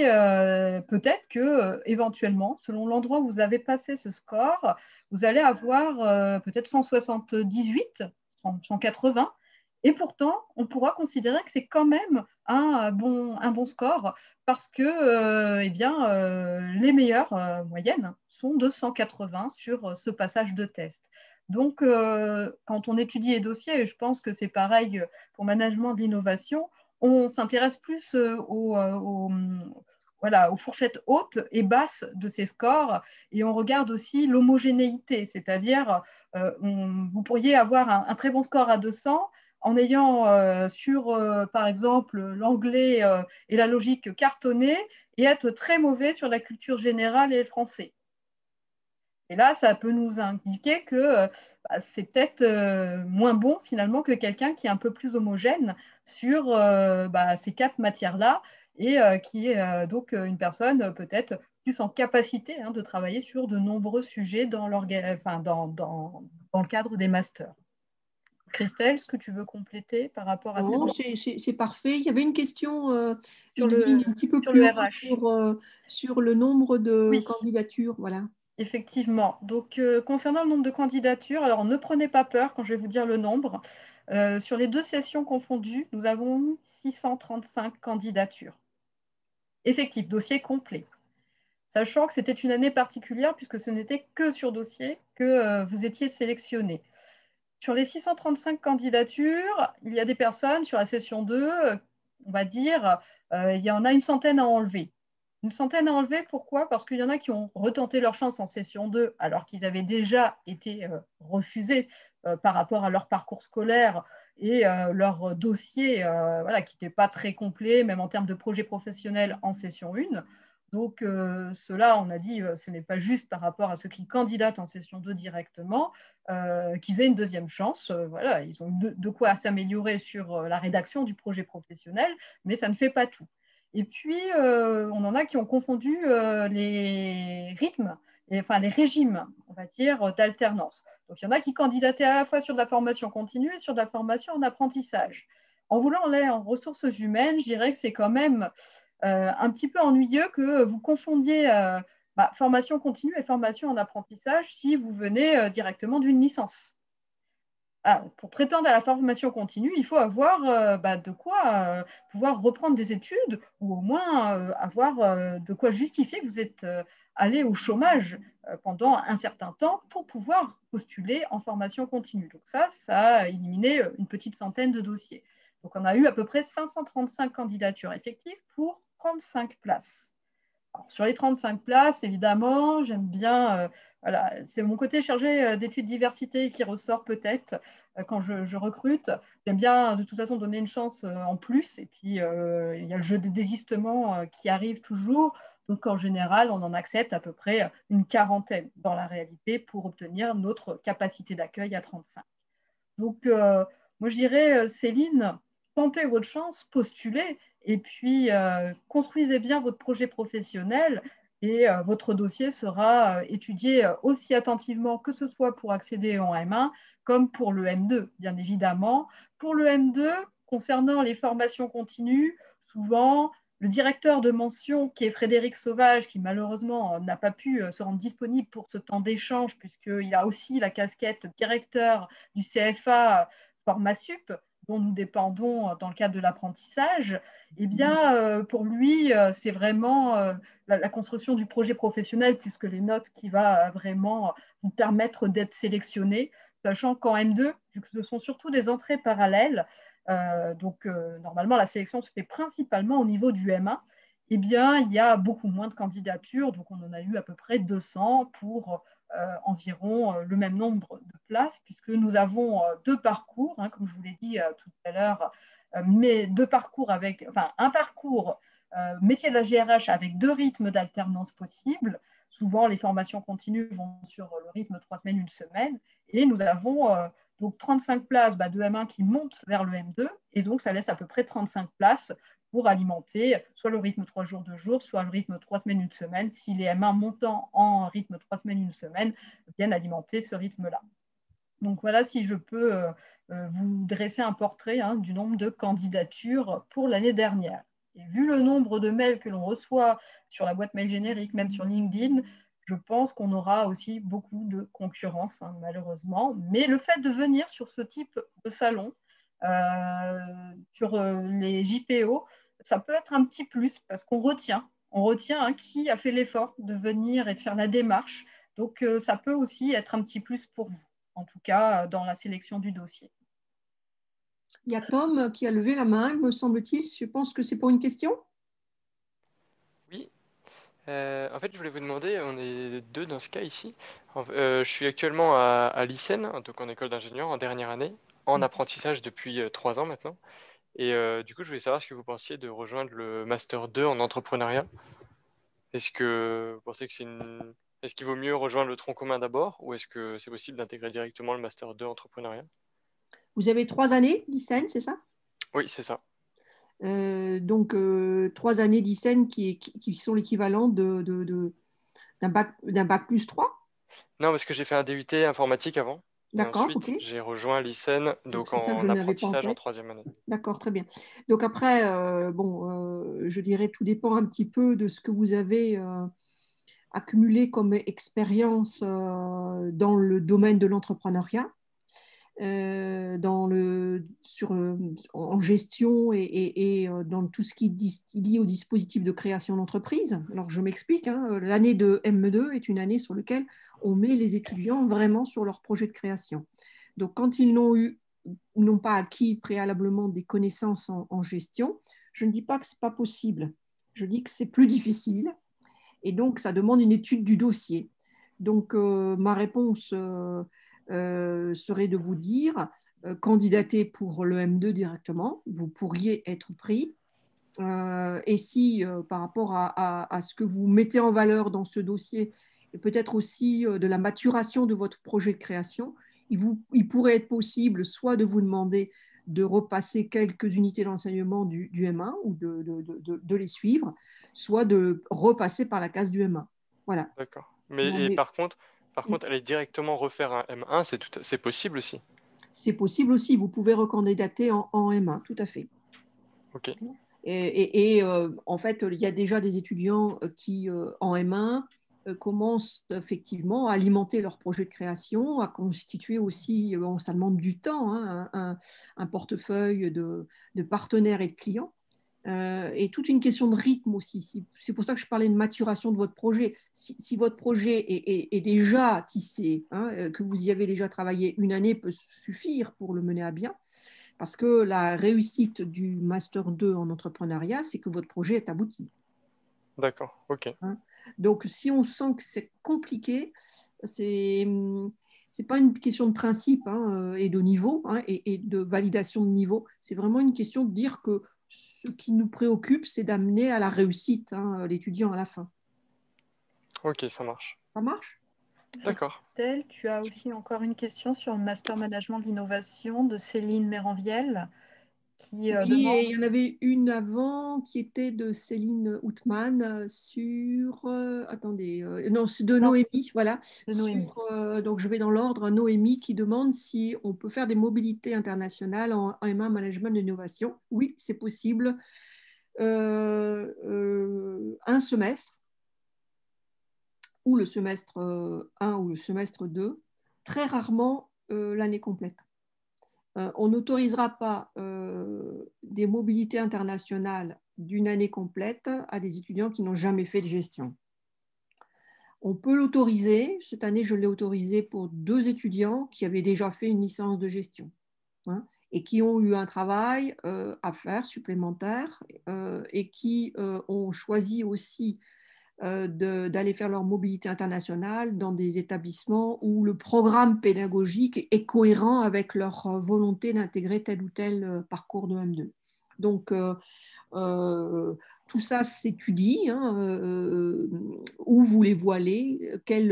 peut-être que éventuellement, selon l'endroit où vous avez passé ce score, vous allez avoir peut-être 178, 180. Et pourtant, on pourra considérer que c'est quand même un bon score parce que eh bien, les meilleures moyennes sont de 180 sur ce passage de test. Donc, quand on étudie les dossiers, et je pense que c'est pareil pour management de l'innovation, on s'intéresse plus voilà, aux fourchettes hautes et basses de ces scores, et on regarde aussi l'homogénéité, c'est-à-dire vous pourriez avoir un très bon score à 200 en ayant sur, par exemple, l'anglais et la logique cartonné, et être très mauvais sur la culture générale et le français. Et là, ça peut nous indiquer que c'est peut-être moins bon finalement que quelqu'un qui est un peu plus homogène sur ces 4 matières-là, et qui est donc une personne peut-être plus en capacité de travailler sur de nombreux sujets dans le cadre des masters. Christelle, est-ce que tu veux compléter par rapport à cette... Non, c'est parfait. Il y avait une question, Sur une ligne un petit peu sur plus le haut RH. sur le nombre de Oui. candidatures. Voilà. Effectivement. Donc, concernant le nombre de candidatures, alors ne prenez pas peur quand je vais vous dire le nombre. Sur les 2 sessions confondues, nous avons 635 candidatures. Effectif, dossier complet. Sachant que c'était une année particulière puisque ce n'était que sur dossier que vous étiez sélectionné. Sur les 635 candidatures, il y a des personnes sur la session 2, on va dire, il y en a une centaine à enlever. Une centaine à enlever, pourquoi? Parce qu'il y en a qui ont retenté leur chance en session 2 alors qu'ils avaient déjà été refusés par rapport à leur parcours scolaire et leur dossier voilà, qui n'était pas très complet, même en termes de projet professionnel en session 1. Donc, cela, on a dit, ce n'est pas juste par rapport à ceux qui candidatent en session 2 directement, qu'ils aient une deuxième chance. Voilà, ils ont de quoi s'améliorer sur la rédaction du projet professionnel, mais ça ne fait pas tout. Et puis, on en a qui ont confondu les rythmes, les régimes, on va dire, d'alternance. Donc, il y en a qui candidataient à la fois sur de la formation continue et sur de la formation en apprentissage. En voulant aller en ressources humaines, je dirais que c'est quand même un petit peu ennuyeux que vous confondiez formation continue et formation en apprentissage si vous venez directement d'une licence. Alors, pour prétendre à la formation continue, il faut avoir de quoi pouvoir reprendre des études, ou au moins avoir de quoi justifier que vous êtes allé au chômage pendant un certain temps pour pouvoir postuler en formation continue. Donc ça a éliminé une petite centaine de dossiers. Donc on a eu à peu près 535 candidatures effectives pour 35 places. Alors, sur les 35 places, évidemment, j'aime bien, voilà, c'est mon côté chargé d'études diversité qui ressort peut-être quand je recrute. J'aime bien de toute façon donner une chance en plus. Et puis, il y a le jeu des désistements qui arrive toujours. Donc, en général, on en accepte à peu près une quarantaine dans la réalité pour obtenir notre capacité d'accueil à 35. Donc, moi, je dirais, Céline, tentez votre chance, postulez, et puis construisez bien votre projet professionnel, et votre dossier sera étudié aussi attentivement, que ce soit pour accéder en M1 comme pour le M2, bien évidemment. Pour le M2, concernant les formations continues, souvent, le directeur de mention, qui est Frédéric Sauvage, qui malheureusement n'a pas pu se rendre disponible pour ce temps d'échange, puisqu'il a aussi la casquette directeur du CFA Formasup, dont nous dépendons dans le cadre de l'apprentissage, eh bien, pour lui, c'est vraiment la construction du projet professionnel, plus que les notes, qui va vraiment vous permettre d'être sélectionné, sachant qu'en M2, vu que ce sont surtout des entrées parallèles, donc normalement la sélection se fait principalement au niveau du M1, eh bien, il y a beaucoup moins de candidatures, donc on en a eu à peu près 200 pour environ le même nombre de places, puisque nous avons 2 parcours, comme je vous l'ai dit tout à l'heure, mais deux parcours un parcours métier de la GRH avec 2 rythmes d'alternance possibles. Souvent, les formations continues vont sur le rythme 3 semaines, 1 semaine. Et nous avons donc 35 places de M1 qui montent vers le M2. Et donc, ça laisse à peu près 35 places pour alimenter soit le rythme 3 jours, 2 jours, soit le rythme 3 semaines, 1 semaine, si les M1 montant en rythme 3 semaines, 1 semaine viennent alimenter ce rythme-là. Donc voilà, si je peux vous dresser un portrait du nombre de candidatures pour l'année dernière. Et vu le nombre de mails que l'on reçoit sur la boîte mail générique, même sur LinkedIn, je pense qu'on aura aussi beaucoup de concurrence, malheureusement. Mais le fait de venir sur ce type de salon, sur les JPO, ça peut être un petit plus parce qu'on retient. On retient qui a fait l'effort de venir et de faire la démarche. Donc, ça peut aussi être un petit plus pour vous, en tout cas dans la sélection du dossier. Il y a Tom qui a levé la main, me semble-t-il. Je pense que c'est pour une question. Oui. En fait, je voulais vous demander, on est 2 dans ce cas ici. Je suis actuellement à l'ICEN, donc en école d'ingénieur, en dernière année, en apprentissage depuis 3 ans maintenant. Et du coup, je voulais savoir ce que vous pensiez de rejoindre le Master 2 en entrepreneuriat. Est-ce que vous pensez que Est-ce qu'il vaut mieux rejoindre le tronc commun d'abord, ou est-ce que c'est possible d'intégrer directement le Master 2 entrepreneuriat? Vous avez 3 années d'ICEN, c'est ça? Oui, c'est ça. Donc, 3 années d'ICEN qui sont l'équivalent d'un bac plus 3. Non, parce que j'ai fait un DUT informatique avant. Et D'accord, ensuite, ok. j'ai rejoint l'ICEN, Donc, donc c'est ça que je en n'avais pas en apprentissage en tête. 3e année. D'accord, très bien. Donc après, je dirais tout dépend un petit peu de ce que vous avez accumulé comme expérience dans le domaine de l'entrepreneuriat, en gestion et dans tout ce qui est lié au dispositif de création d'entreprise. Alors je m'explique, l'année de M2 est une année sur laquelle on met les étudiants vraiment sur leur projet de création. Donc quand ils n'ont pas acquis préalablement des connaissances en gestion, je ne dis pas que ce n'est pas possible. Je dis que c'est plus difficile et donc ça demande une étude du dossier. Donc ma réponse serait de vous dire candidatez pour le M2 directement, vous pourriez être pris. Et si par rapport à ce que vous mettez en valeur dans ce dossier, et peut-être aussi de la maturation de votre projet de création, il pourrait être possible soit de vous demander de repasser quelques unités d'enseignement du M1 ou de les suivre, soit de repasser par la case du M1. Voilà. D'accord. Mais par contre, aller directement refaire un M1, c'est possible aussi. C'est possible aussi. Vous pouvez recandidater en M1, tout à fait. Ok. Et en fait, il y a déjà des étudiants qui, en M1, commencent effectivement à alimenter leur projet de création, à constituer aussi, ça demande du temps, un portefeuille de partenaires et de clients. Et toute une question de rythme aussi. C'est pour ça que je parlais de maturation de votre projet. Si votre projet est déjà tissé, que vous y avez déjà travaillé, une année peut suffire pour le mener à bien. Parce que la réussite du Master 2 en entrepreneuriat, c'est que votre projet est abouti. D'accord, ok. Donc, si on sent que c'est compliqué, c'est pas une question de principe et de niveau et de validation de niveau. C'est vraiment une question de dire que ce qui nous préoccupe, c'est d'amener à la réussite l'étudiant à la fin. Ok, ça marche. Ça marche? D'accord. Estelle, tu as aussi encore une question sur le Master Management de l'innovation de Céline Méranviel. Oui, et il y en avait une avant qui était de Céline Outman sur, de Noémie, voilà. De Noémie. Donc je vais dans l'ordre, Noémie qui demande si on peut faire des mobilités internationales en M1 Management d'innovation. Oui, c'est possible. Un semestre, ou le semestre 1 ou le semestre 2, très rarement l'année complète. On n'autorisera pas des mobilités internationales d'une année complète à des étudiants qui n'ont jamais fait de gestion. On peut l'autoriser. Cette année, je l'ai autorisé pour 2 étudiants qui avaient déjà fait une licence de gestion et qui ont eu un travail à faire supplémentaire et qui ont choisi aussi d'aller faire leur mobilité internationale dans des établissements où le programme pédagogique est cohérent avec leur volonté d'intégrer tel ou tel parcours de M2. Donc, tout ça s'étudie, hein, où vous les voilez, quels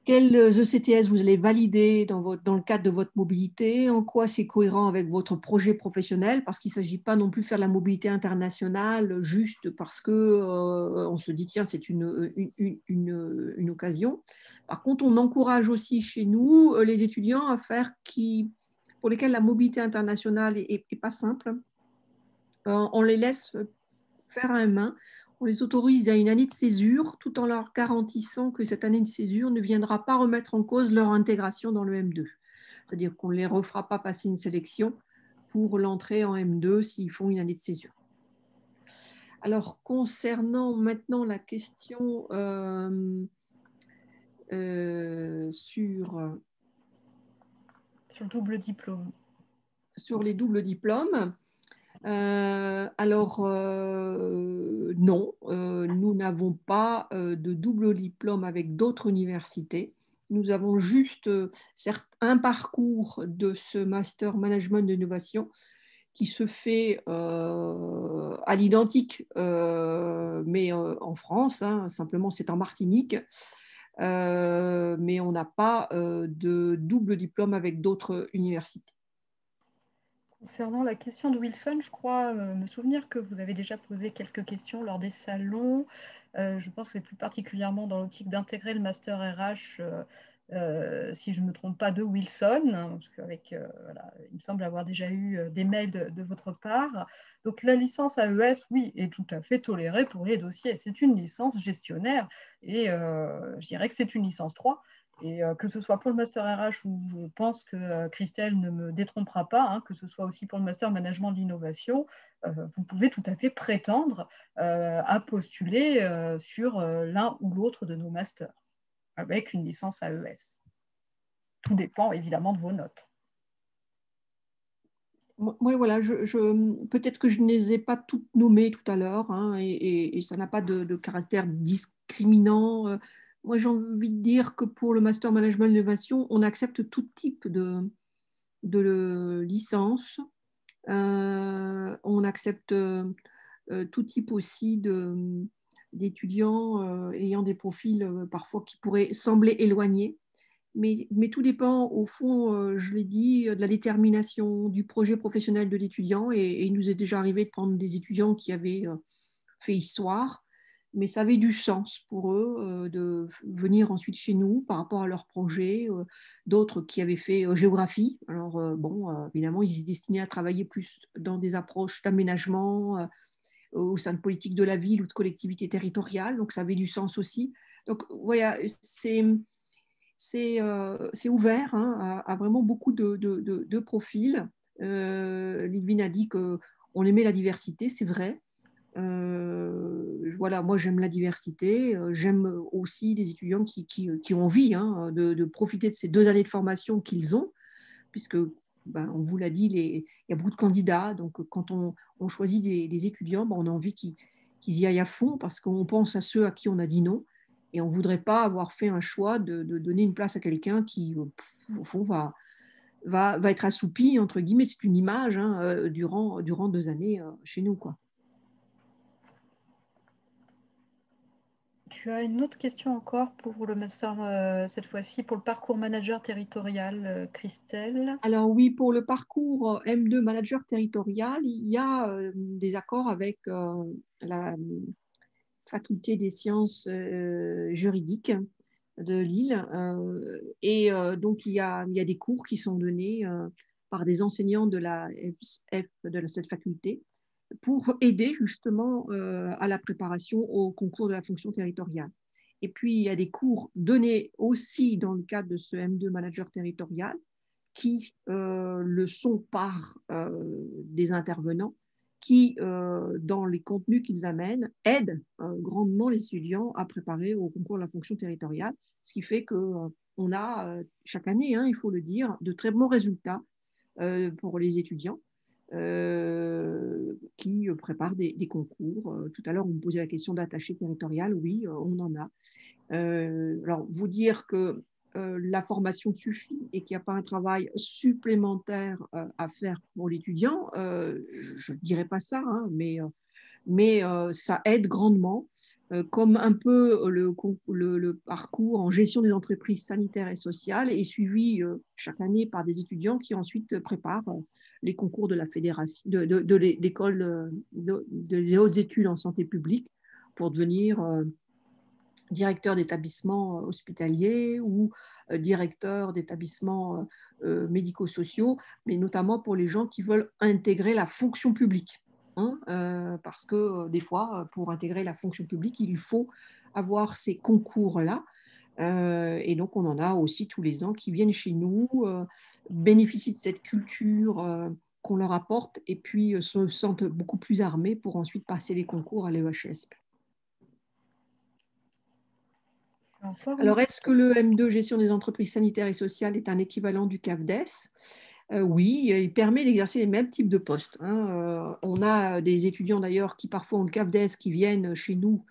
ECTS vous allez valider dans le cadre de votre mobilité, en quoi c'est cohérent avec votre projet professionnel, parce qu'il ne s'agit pas non plus de faire de la mobilité internationale juste parce qu'on se dit, tiens, c'est une occasion. Par contre, on encourage aussi chez nous les étudiants à faire pour lesquels la mobilité internationale n'est pas simple. On les laisse faire un M1, on les autorise à une année de césure tout en leur garantissant que cette année de césure ne viendra pas remettre en cause leur intégration dans le M2. C'est-à-dire qu'on ne les refera pas passer une sélection pour l'entrée en M2 s'ils font une année de césure. Alors, concernant maintenant la question sur le double diplôme. Sur les doubles diplômes, non, nous n'avons pas de double diplôme avec d'autres universités. Nous avons juste un parcours de ce master management d'innovation qui se fait à l'identique, mais en France, hein, simplement c'est en Martinique, mais on n'a pas de double diplôme avec d'autres universités. Concernant la question de Wilson, je crois me souvenir que vous avez déjà posé quelques questions lors des salons. Je pense que c'est plus particulièrement dans l'optique d'intégrer le master RH, si je ne me trompe pas, de Wilson, parce voilà, il me semble avoir déjà eu des mails de votre part. Donc la licence AES, oui, est tout à fait tolérée pour les dossiers. C'est une licence gestionnaire et je dirais que c'est une licence 3. Et que ce soit pour le master RH, où je pense que Christelle ne me détrompera pas, hein, que ce soit aussi pour le master management de l'innovation, vous pouvez tout à fait prétendre à postuler sur l'un ou l'autre de nos masters, avec une licence AES. Tout dépend évidemment de vos notes. Oui, voilà, peut-être que je ne les ai pas toutes nommées tout à l'heure, hein, et ça n'a pas de caractère discriminant. Moi, j'ai envie de dire que pour le Master Management Innovation, on accepte tout type de licence. On accepte tout type aussi d'étudiants ayant des profils parfois qui pourraient sembler éloignés. Mais tout dépend, au fond, je l'ai dit, de la détermination du projet professionnel de l'étudiant. Et il nous est déjà arrivé de prendre des étudiants qui avaient fait histoire, mais ça avait du sens pour eux de venir ensuite chez nous par rapport à leur projet. D'autres qui avaient fait géographie. Alors, évidemment, ils se destinaient à travailler plus dans des approches d'aménagement au sein de politique de la ville ou de collectivités territoriales. Donc, ça avait du sens aussi. Donc, voilà, c'est ouvert, hein, à vraiment beaucoup de profils. Lidvine a dit qu'on aimait la diversité, c'est vrai. Voilà, moi j'aime la diversité, j'aime aussi des étudiants qui ont envie, hein, de profiter de ces 2 années de formation qu'ils ont, puisque on vous l'a dit, il y a beaucoup de candidats, donc quand on choisit des étudiants, on a envie qu'ils y aillent à fond, parce qu'on pense à ceux à qui on a dit non, et on ne voudrait pas avoir fait un choix de donner une place à quelqu'un qui, au fond, va être assoupi, entre guillemets, c'est une image, hein, durant 2 années chez nous, quoi. Tu as une autre question encore pour le master, cette fois-ci, pour le parcours manager territorial, Christelle. Alors oui, pour le parcours M2 manager territorial, il y a des accords avec la faculté des sciences juridiques de Lille. Donc, il y a des cours qui sont donnés par des enseignants de cette faculté pour aider justement à la préparation au concours de la fonction territoriale. Et puis, il y a des cours donnés aussi dans le cadre de ce M2 manager territorial qui le sont par des intervenants qui, dans les contenus qu'ils amènent, aident grandement les étudiants à préparer au concours de la fonction territoriale, ce qui fait qu'on a chaque année, hein, il faut le dire, de très bons résultats pour les étudiants qui préparent des concours. Tout à l'heure, on me posait la question d'attaché territorial. Oui, on en a. Alors, vous dire que la formation suffit et qu'il n'y a pas un travail supplémentaire à faire pour l'étudiant, je ne dirais pas ça, hein, mais ça aide grandement, comme un peu le parcours en gestion des entreprises sanitaires et sociales est suivi chaque année par des étudiants qui ensuite préparent les concours de la fédération, de l'école des hautes études en santé publique pour devenir directeur d'établissements hospitaliers ou directeur d'établissements médico-sociaux, mais notamment pour les gens qui veulent intégrer la fonction publique. Hein, parce que des fois, pour intégrer la fonction publique, il faut avoir ces concours-là. Et donc, on en a aussi tous les ans qui viennent chez nous, bénéficient de cette culture qu'on leur apporte et puis se sentent beaucoup plus armés pour ensuite passer les concours à l'EHESP. Alors, est-ce que le M2, gestion des entreprises sanitaires et sociales, est un équivalent du CAFDES ? Oui, il permet d'exercer les mêmes types de postes. Hein. On a des étudiants d'ailleurs qui parfois ont le CAFDES qui viennent chez nous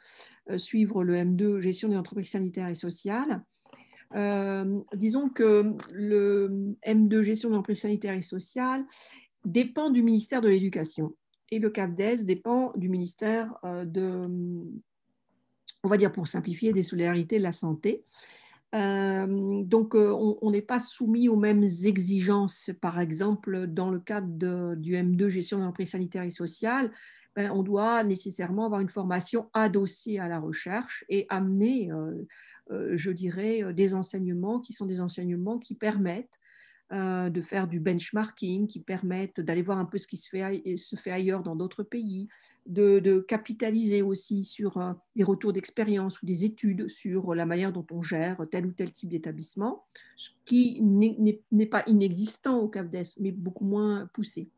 suivre le M2, gestion des entreprises sanitaires et sociales. Disons que le M2, gestion des entreprises sanitaires et sociales, dépend du ministère de l'Éducation et le CAFDES dépend du ministère on va dire pour simplifier, des solidarités de la santé. Donc, on n'est pas soumis aux mêmes exigences. Par exemple, dans le cadre du M2, gestion de l'entreprise sanitaire et sociale, on doit nécessairement avoir une formation adossée à la recherche et amener, je dirais, des enseignements qui sont des enseignements qui permettent de faire du benchmarking, qui permettent d'aller voir un peu ce qui se fait ailleurs dans d'autres pays, de capitaliser aussi sur des retours d'expérience ou des études sur la manière dont on gère tel ou tel type d'établissement, ce qui n'est pas inexistant au CAFDES, mais beaucoup moins poussé.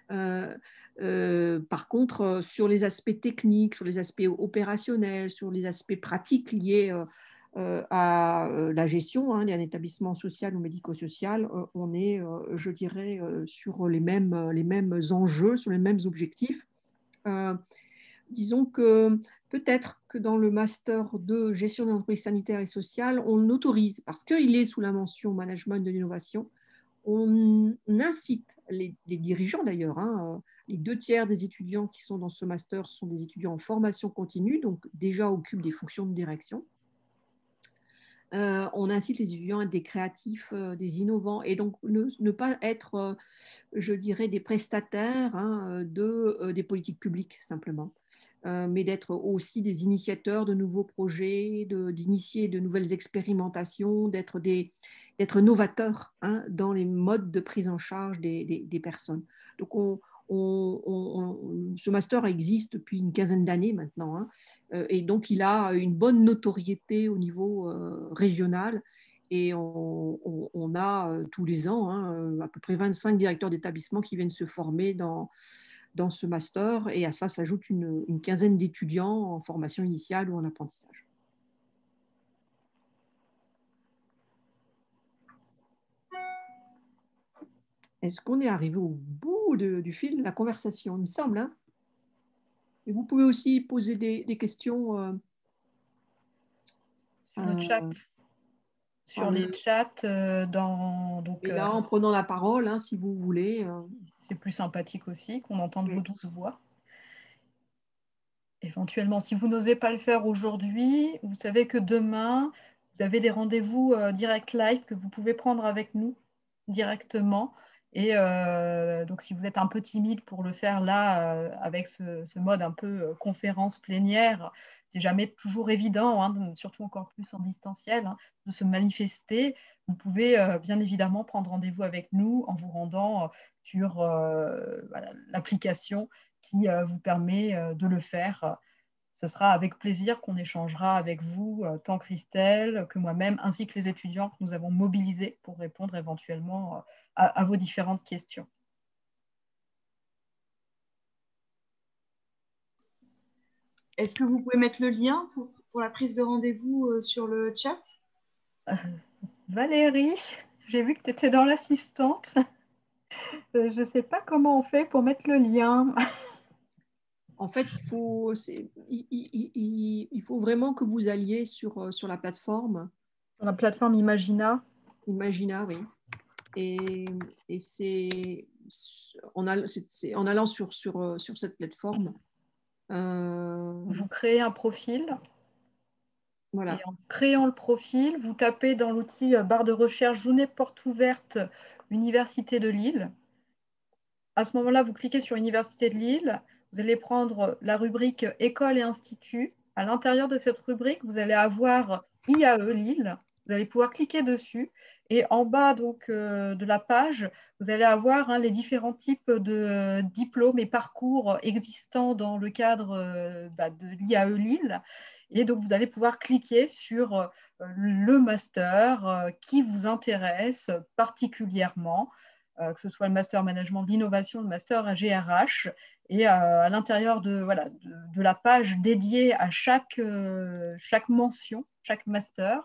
Par contre, sur les aspects techniques, sur les aspects opérationnels, sur les aspects pratiques liés à la gestion d'un établissement social ou médico-social, on est, je dirais, sur les mêmes enjeux, sur les mêmes objectifs. Disons que peut-être que dans le master de gestion des entreprises sanitaires et sociales, on autorise, parce qu'il est sous la mention management de l'innovation, on incite les dirigeants d'ailleurs, hein, les 2/3 des étudiants qui sont dans ce master sont des étudiants en formation continue, donc déjà occupent des fonctions de direction. On incite les étudiants à être des créatifs, des innovants, et donc ne pas être, je dirais, des prestataires hein, des politiques publiques simplement, mais d'être aussi des initiateurs de nouveaux projets, d'initier de nouvelles expérimentations, d'être novateurs hein, dans les modes de prise en charge des personnes. Donc, ce master existe depuis une quinzaine d'années maintenant, hein, et donc il a une bonne notoriété au niveau régional, et on a tous les ans hein, à peu près 25 directeurs d'établissement qui viennent se former dans ce master, et à ça s'ajoute une quinzaine d'étudiants en formation initiale ou en apprentissage. Est-ce qu'on est arrivé au bout du fil de la conversation? Il me semble. Hein, et vous pouvez aussi poser des questions sur le chat. Sur les chats. Et là, en prenant la parole, hein, si vous voulez. C'est plus sympathique aussi qu'on entende vos douces voix. Éventuellement, si vous n'osez pas le faire aujourd'hui, vous savez que demain, vous avez des rendez-vous direct live que vous pouvez prendre avec nous directement. Et donc, si vous êtes un peu timide pour le faire là, avec ce mode un peu conférence plénière, c'est jamais toujours évident, hein, surtout encore plus en distanciel, hein, de se manifester. Vous pouvez bien évidemment prendre rendez-vous avec nous en vous rendant sur voilà, l'application qui vous permet de le faire. Ce sera avec plaisir qu'on échangera avec vous, tant Christelle que moi-même, ainsi que les étudiants que nous avons mobilisés pour répondre éventuellement à vos différentes questions. Est-ce que vous pouvez mettre le lien pour la prise de rendez-vous sur le chat? Valérie, j'ai vu que tu étais dans l'assistante. Je ne sais pas comment on fait pour mettre le lien. En fait, il faut vraiment que vous alliez sur la plateforme Sur la plateforme Imagina. Imagina, oui. Et c'est en allant sur cette plateforme. Vous créez un profil. Voilà. Et en créant le profil, vous tapez dans l'outil barre de recherche Journée porte ouverte Université de Lille. À ce moment-là, vous cliquez sur Université de Lille. Vous allez prendre la rubrique École et Institut. À l'intérieur de cette rubrique, vous allez avoir IAE Lille. Vous allez pouvoir cliquer dessus. Et en bas donc, de la page, vous allez avoir les différents types de diplômes et parcours existants dans le cadre de l'IAE Lille. Et donc, vous allez pouvoir cliquer sur le master qui vous intéresse particulièrement, que ce soit le master management de l'innovation, le master GRH. Et à l'intérieur de la page dédiée à chaque mention, chaque master,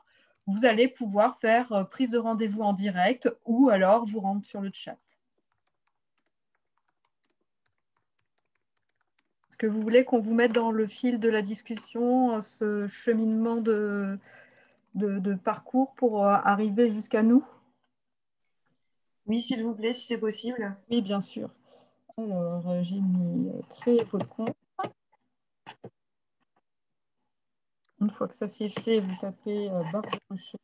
vous allez pouvoir faire prise de rendez-vous en direct ou alors vous rendre sur le chat. Est-ce que vous voulez qu'on vous mette dans le fil de la discussion ce cheminement de parcours pour arriver jusqu'à nous? Oui, s'il vous plaît, si c'est possible. Oui, bien sûr. Alors, j'ai mis créer votre compte. Une fois que ça c'est fait, vous tapez barre de recherche.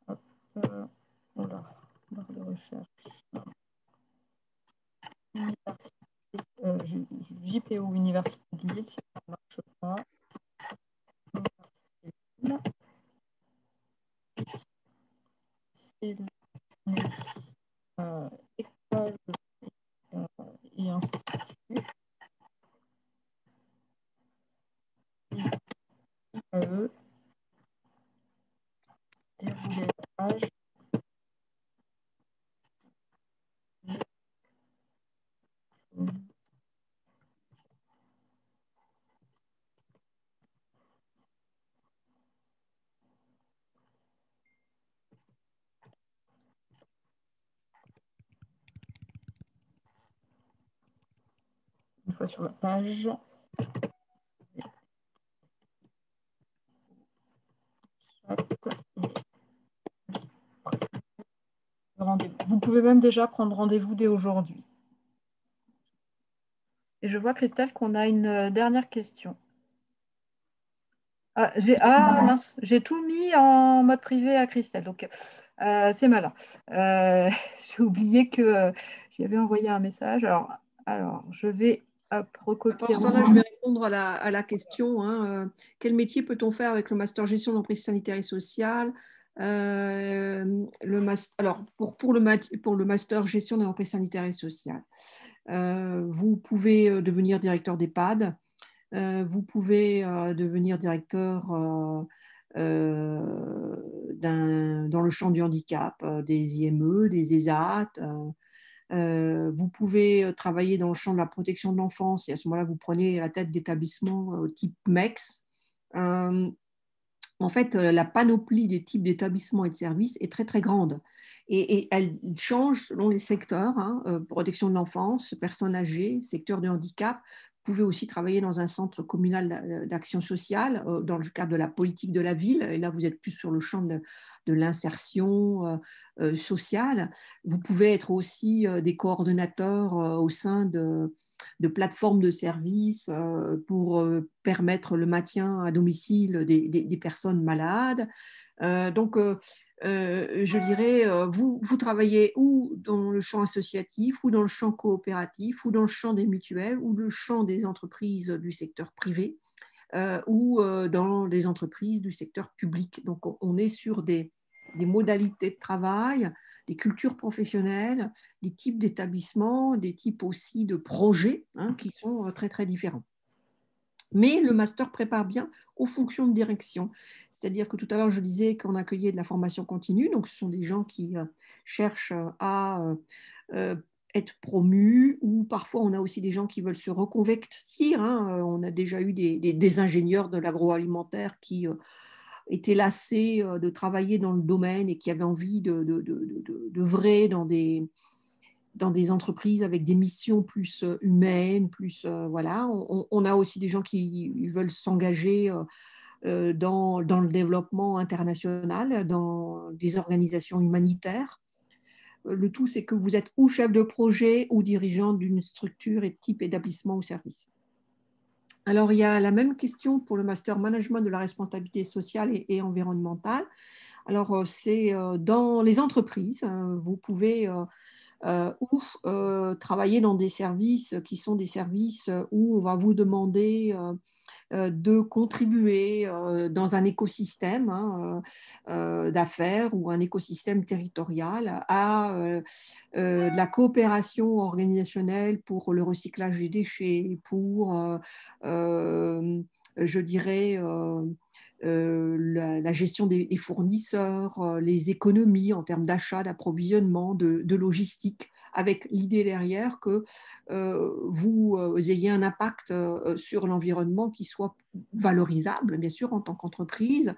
Hop, voilà, barre de recherche. JPO Université de Lille, si ça ne marche pas. École et institut. IAE. Dérouler la page. Une fois sur la page. Vous pouvez même déjà prendre rendez-vous dès aujourd'hui. Et je vois, Christelle, qu'on a une dernière question. Mince, j'ai tout mis en mode privé à Christelle, donc c'est malin. J'ai oublié que j'avais envoyé un message. Alors je vais recopier. Pendant ce temps-là, je vais répondre à la question. Quel métier peut-on faire avec le master gestion d'entreprise sanitaire et sociale? Alors, pour le master gestion d'entreprise sanitaire et sociale, vous pouvez devenir directeur d'EHPAD. Vous pouvez devenir directeur dans le champ du handicap, des IME, des ESAT. Vous pouvez travailler dans le champ de la protection de l'enfance et à ce moment-là, vous prenez la tête d'établissement type MEX. En fait, la panoplie des types d'établissements et de services est très, très grande. Et elle change selon les secteurs, protection de l'enfance, personnes âgées, secteur de handicap. Vous pouvez aussi travailler dans un centre communal d'action sociale, dans le cadre de la politique de la ville. Et là, vous êtes plus sur le champ de l'insertion sociale. Vous pouvez être aussi des coordonnateurs au sein de plateformes de services pour permettre le maintien à domicile des personnes malades. Je dirais, vous travaillez ou dans le champ associatif, ou dans le champ coopératif, ou dans le champ des mutuelles, ou le champ des entreprises du secteur privé, ou dans les entreprises du secteur public. Donc, on est sur des modalités de travail, des cultures professionnelles, des types d'établissements, des types aussi de projets qui sont très, très différents. Mais le master prépare bien aux fonctions de direction. C'est-à-dire que tout à l'heure, je disais qu'on accueillait de la formation continue. Donc, ce sont des gens qui cherchent à être promus, ou parfois, on a aussi des gens qui veulent se reconvertir. On a déjà eu des ingénieurs de l'agroalimentaire qui étaient lassés de travailler dans le domaine et qui avaient envie d'œuvrer dans des dans des entreprises avec des missions plus humaines, plus voilà. On a aussi des gens qui veulent s'engager dans le développement international, dans des organisations humanitaires. Le tout, c'est que vous êtes ou chef de projet ou dirigeant d'une structure et type établissement ou service. Alors, il y a la même question pour le master management de la responsabilité sociale et environnementale. Alors, c'est dans les entreprises, vous pouvez ou travailler dans des services qui sont des services où on va vous demander de contribuer dans un écosystème d'affaires ou un écosystème territorial à de la coopération organisationnelle pour le recyclage des déchets, pour, je dirais, la gestion des fournisseurs, les économies en termes d'achat, d'approvisionnement, de logistique, avec l'idée derrière que vous ayez un impact sur l'environnement qui soit valorisable, bien sûr, en tant qu'entreprise,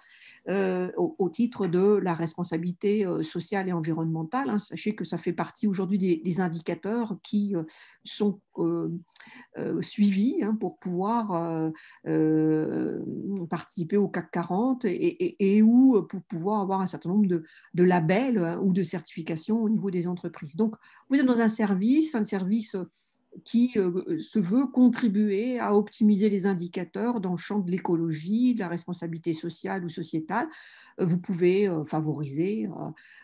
au titre de la responsabilité sociale et environnementale. Hein. Sachez que ça fait partie aujourd'hui des indicateurs qui sont suivis pour pouvoir participer au CAC 40 et ou pour pouvoir avoir un certain nombre de labels ou de certifications au niveau des entreprises. Donc, vous êtes dans un service qui se veut contribuer à optimiser les indicateurs dans le champ de l'écologie, de la responsabilité sociale ou sociétale. Vous pouvez favoriser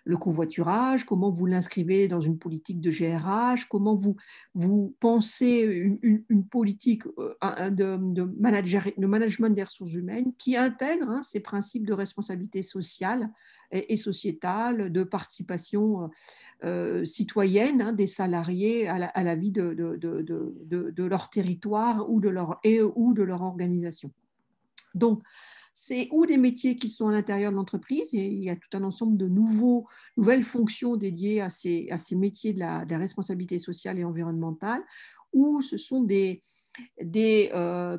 le covoiturage, comment vous l'inscrivez dans une politique de GRH, comment vous pensez une politique de management des ressources humaines qui intègre ces principes de responsabilité sociale et sociétale, de participation citoyenne des salariés à la vie de leur territoire ou de leur organisation. Donc, c'est ou des métiers qui sont à l'intérieur de l'entreprise, et il y a tout un ensemble de nouvelles fonctions dédiées à ces métiers de la responsabilité sociale et environnementale, ou ce sont des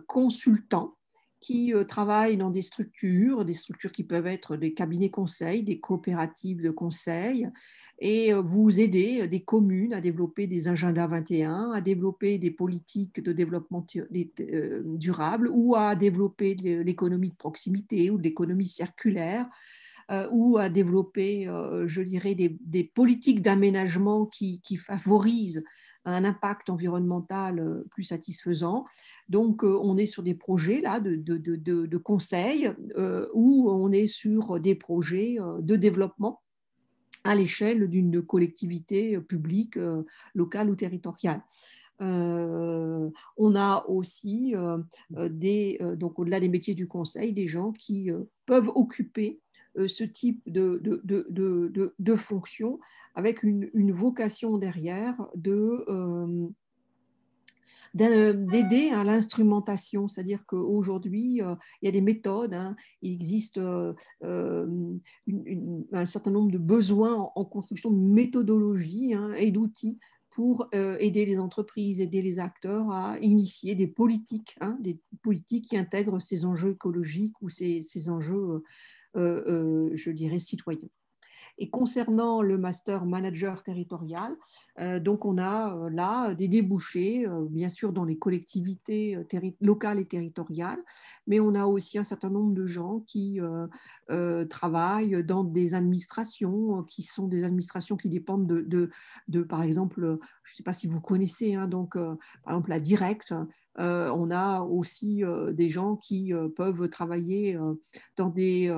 consultants qui travaillent dans des structures qui peuvent être des cabinets conseils, des coopératives de conseil, et vous aider des communes à développer des agendas 21, à développer des politiques de développement durable ou à développer l'économie de proximité ou l'économie circulaire, ou à développer, je dirais, des politiques d'aménagement qui favorisent un impact environnemental plus satisfaisant. Donc, on est sur des projets là, de conseil ou on est sur des projets de développement à l'échelle d'une collectivité publique, locale ou territoriale. On a aussi donc au-delà des métiers du conseil, des gens qui peuvent occuper ce type de fonction avec une vocation derrière d'aider à l'instrumentation, c'est-à-dire qu'aujourd'hui, il y a des méthodes, hein, il existe un certain nombre de besoins en construction de méthodologies et d'outils pour aider les entreprises, aider les acteurs à initier des politiques qui intègrent ces enjeux écologiques ou ces enjeux, je dirais, citoyens. Et concernant le master manager territorial, donc on a là des débouchés, bien sûr dans les collectivités locales et territoriales, mais on a aussi un certain nombre de gens qui travaillent dans des administrations qui sont des administrations qui dépendent de par exemple, je ne sais pas si vous connaissez, donc par exemple la Direct. On a aussi des gens qui peuvent travailler dans des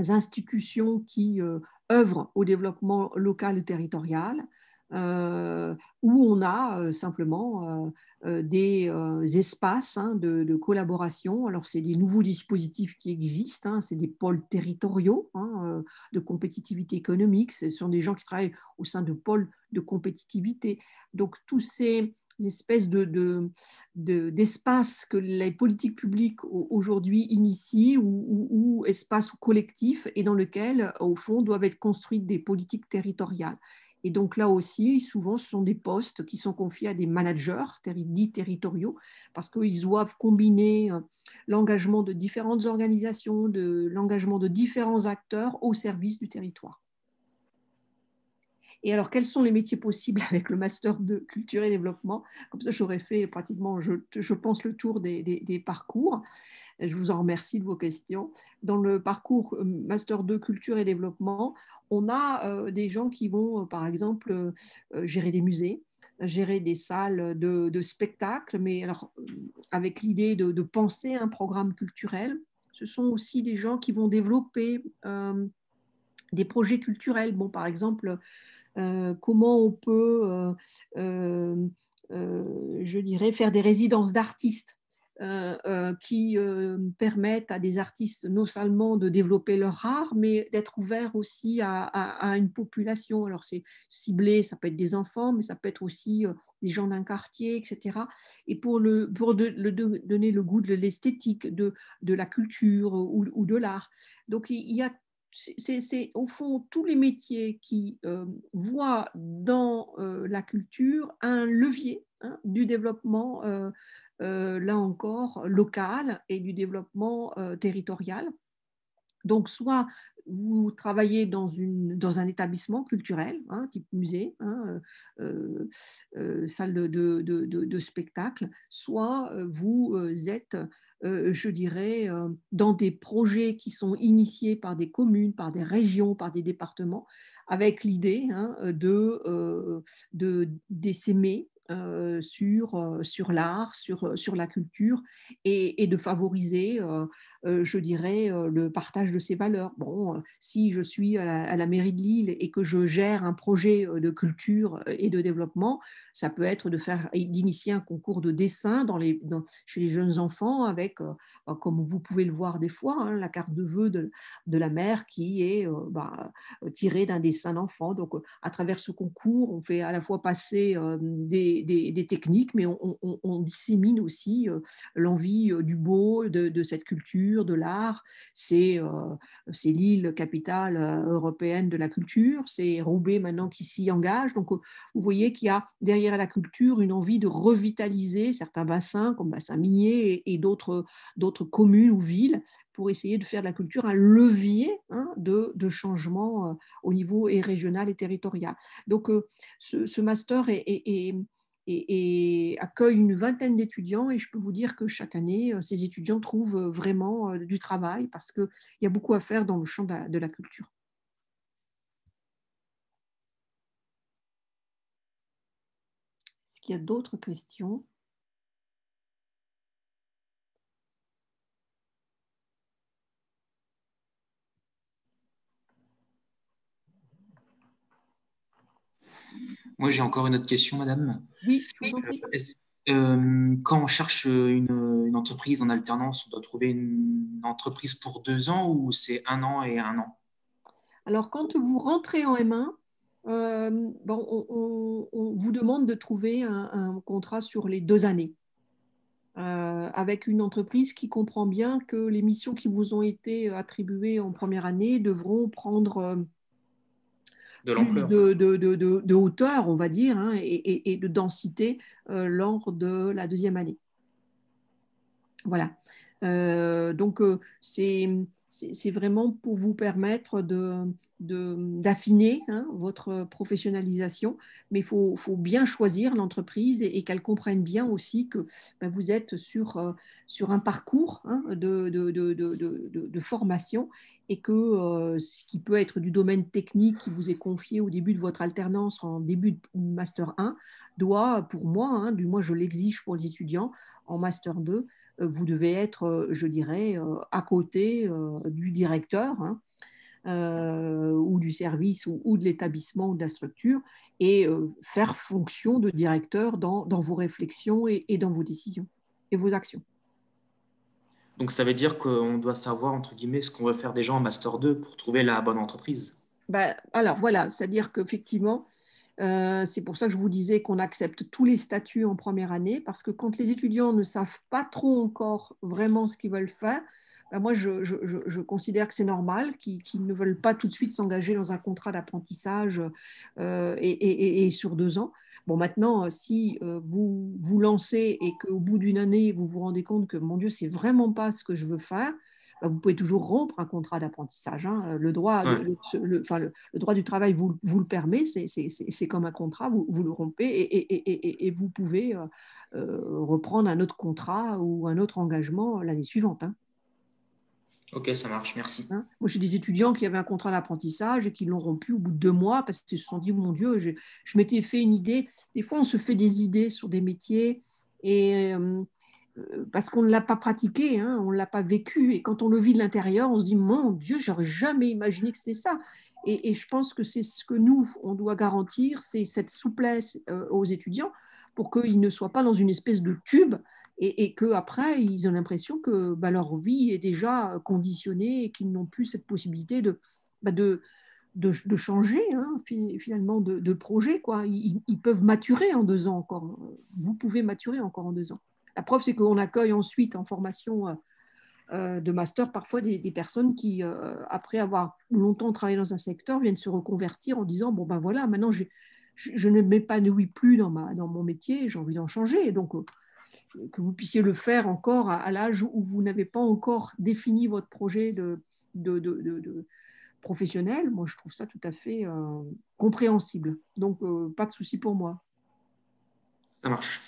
institutions qui œuvrent au développement local et territorial, où on a simplement des espaces de collaboration. Alors, c'est des nouveaux dispositifs qui existent, c'est des pôles territoriaux de compétitivité économique. Ce sont des gens qui travaillent au sein de pôles de compétitivité. Donc, tous ces espèces d'espaces que les politiques publiques aujourd'hui initient ou espaces collectifs et dans lesquels, au fond, doivent être construites des politiques territoriales. Et donc là aussi, souvent, ce sont des postes qui sont confiés à des managers dits territoriaux parce qu'ils doivent combiner l'engagement de différentes organisations, l'engagement de différents acteurs au service du territoire. Et alors, quels sont les métiers possibles avec le Master de Culture et Développement? Comme ça, j'aurais fait pratiquement, je pense, le tour des parcours. Je vous en remercie de vos questions. Dans le parcours Master 2 Culture et Développement, on a des gens qui vont, par exemple, gérer des musées, gérer des salles de spectacle, mais alors, avec l'idée de penser un programme culturel. Ce sont aussi des gens qui vont développer des projets culturels. Bon, par exemple, comment on peut, je dirais, faire des résidences d'artistes qui permettent à des artistes non seulement de développer leur art, mais d'être ouverts aussi à une population. Alors c'est ciblé, ça peut être des enfants, mais ça peut être aussi des gens d'un quartier, etc. Et pour donner le goût de l'esthétique, de la culture ou de l'art. Donc il y a c'est au fond tous les métiers qui voient dans la culture un levier du développement, là encore, local et du développement territorial. Donc, soit vous travaillez dans un établissement culturel, type musée, salle de spectacle, soit vous êtes, je dirais, dans des projets qui sont initiés par des communes, par des régions, par des départements, avec l'idée d'essaimer sur l'art, sur la culture et de favoriser je dirais, le partage de ces valeurs. Bon, si je suis à la mairie de Lille et que je gère un projet de culture et de développement, ça peut être d'initier un concours de dessin chez les jeunes enfants avec, comme vous pouvez le voir des fois, la carte de vœux de la mère qui est tirée d'un dessin d'enfant. Donc, à travers ce concours, on fait à la fois passer des techniques, mais on dissémine aussi l'envie du beau, de cette culture, de l'art. C'est Lille, capitale européenne de la culture. C'est Roubaix maintenant qui s'y engage. Donc, vous voyez qu'il y a derrière la culture une envie de revitaliser certains bassins, comme le bassin minier et d'autres communes ou villes, pour essayer de faire de la culture un levier de changement au niveau et régional et territorial. Donc, ce master et accueille une vingtaine d'étudiants et je peux vous dire que chaque année, ces étudiants trouvent vraiment du travail parce qu'il y a beaucoup à faire dans le champ de la culture. Est-ce qu'il y a d'autres questions? Moi, j'ai encore une autre question, madame. Oui, je vous en prie. Quand on cherche une entreprise en alternance, on doit trouver une entreprise pour 2 ans ou c'est 1 an et 1 an? Alors, quand vous rentrez en M1, on vous demande de trouver un contrat sur les 2 années. Avec une entreprise qui comprend bien que les missions qui vous ont été attribuées en première année devront prendre De plus l'ampleur. de hauteur, on va dire, et de densité lors de la deuxième année. Voilà. Donc, c'est vraiment pour vous permettre d'affiner votre professionnalisation, mais il faut bien choisir l'entreprise et qu'elle comprenne bien aussi que vous êtes sur un parcours de formation et que ce qui peut être du domaine technique qui vous est confié au début de votre alternance en début de Master 1 doit, pour moi, du moins je l'exige pour les étudiants en Master 2, vous devez être, je dirais, à côté du directeur ou du service ou de l'établissement ou de la structure et faire fonction de directeur dans vos réflexions et dans vos décisions et vos actions. Donc, ça veut dire qu'on doit savoir, entre guillemets, ce qu'on veut faire déjà en Master 2 pour trouver la bonne entreprise. Alors, voilà, c'est-à-dire qu'effectivement, c'est pour ça que je vous disais qu'on accepte tous les statuts en première année, parce que quand les étudiants ne savent pas trop encore vraiment ce qu'ils veulent faire, moi, je considère que c'est normal qu'ils ne veulent pas tout de suite s'engager dans un contrat d'apprentissage et sur 2 ans. Bon, maintenant, si vous vous lancez et qu'au bout d'une année, vous vous rendez compte que, mon Dieu, c'est vraiment pas ce que je veux faire, vous pouvez toujours rompre un contrat d'apprentissage. Hein. Le droit, le droit du travail vous le permet, c'est comme un contrat, vous le rompez et vous pouvez reprendre un autre contrat ou un autre engagement l'année suivante. Hein. Ok, ça marche, merci. Hein. Moi, j'ai des étudiants qui avaient un contrat d'apprentissage et qui l'ont rompu au bout de 2 mois parce qu'ils se sont dit, mon Dieu, je m'étais fait une idée. Des fois, on se fait des idées sur des métiers et parce qu'on ne l'a pas pratiqué, hein, on ne l'a pas vécu. Et quand on le vit de l'intérieur, on se dit, mon Dieu, j'aurais jamais imaginé que c'était ça. Et je pense que c'est ce que nous, on doit garantir, c'est cette souplesse aux étudiants pour qu'ils ne soient pas dans une espèce de tube et qu'après, ils ont l'impression que leur vie est déjà conditionnée et qu'ils n'ont plus cette possibilité de changer, hein, finalement, de projet. Quoi. Ils peuvent maturer en 2 ans encore. Vous pouvez maturer encore en 2 ans. La preuve, c'est qu'on accueille ensuite en formation de master parfois des personnes qui, après avoir longtemps travaillé dans un secteur, viennent se reconvertir en disant, bon ben voilà, maintenant je ne m'épanouis plus dans mon métier, j'ai envie d'en changer. Et donc, que vous puissiez le faire encore à l'âge où vous n'avez pas encore défini votre projet de professionnel, moi je trouve ça tout à fait compréhensible. Donc, pas de souci pour moi. Ça marche.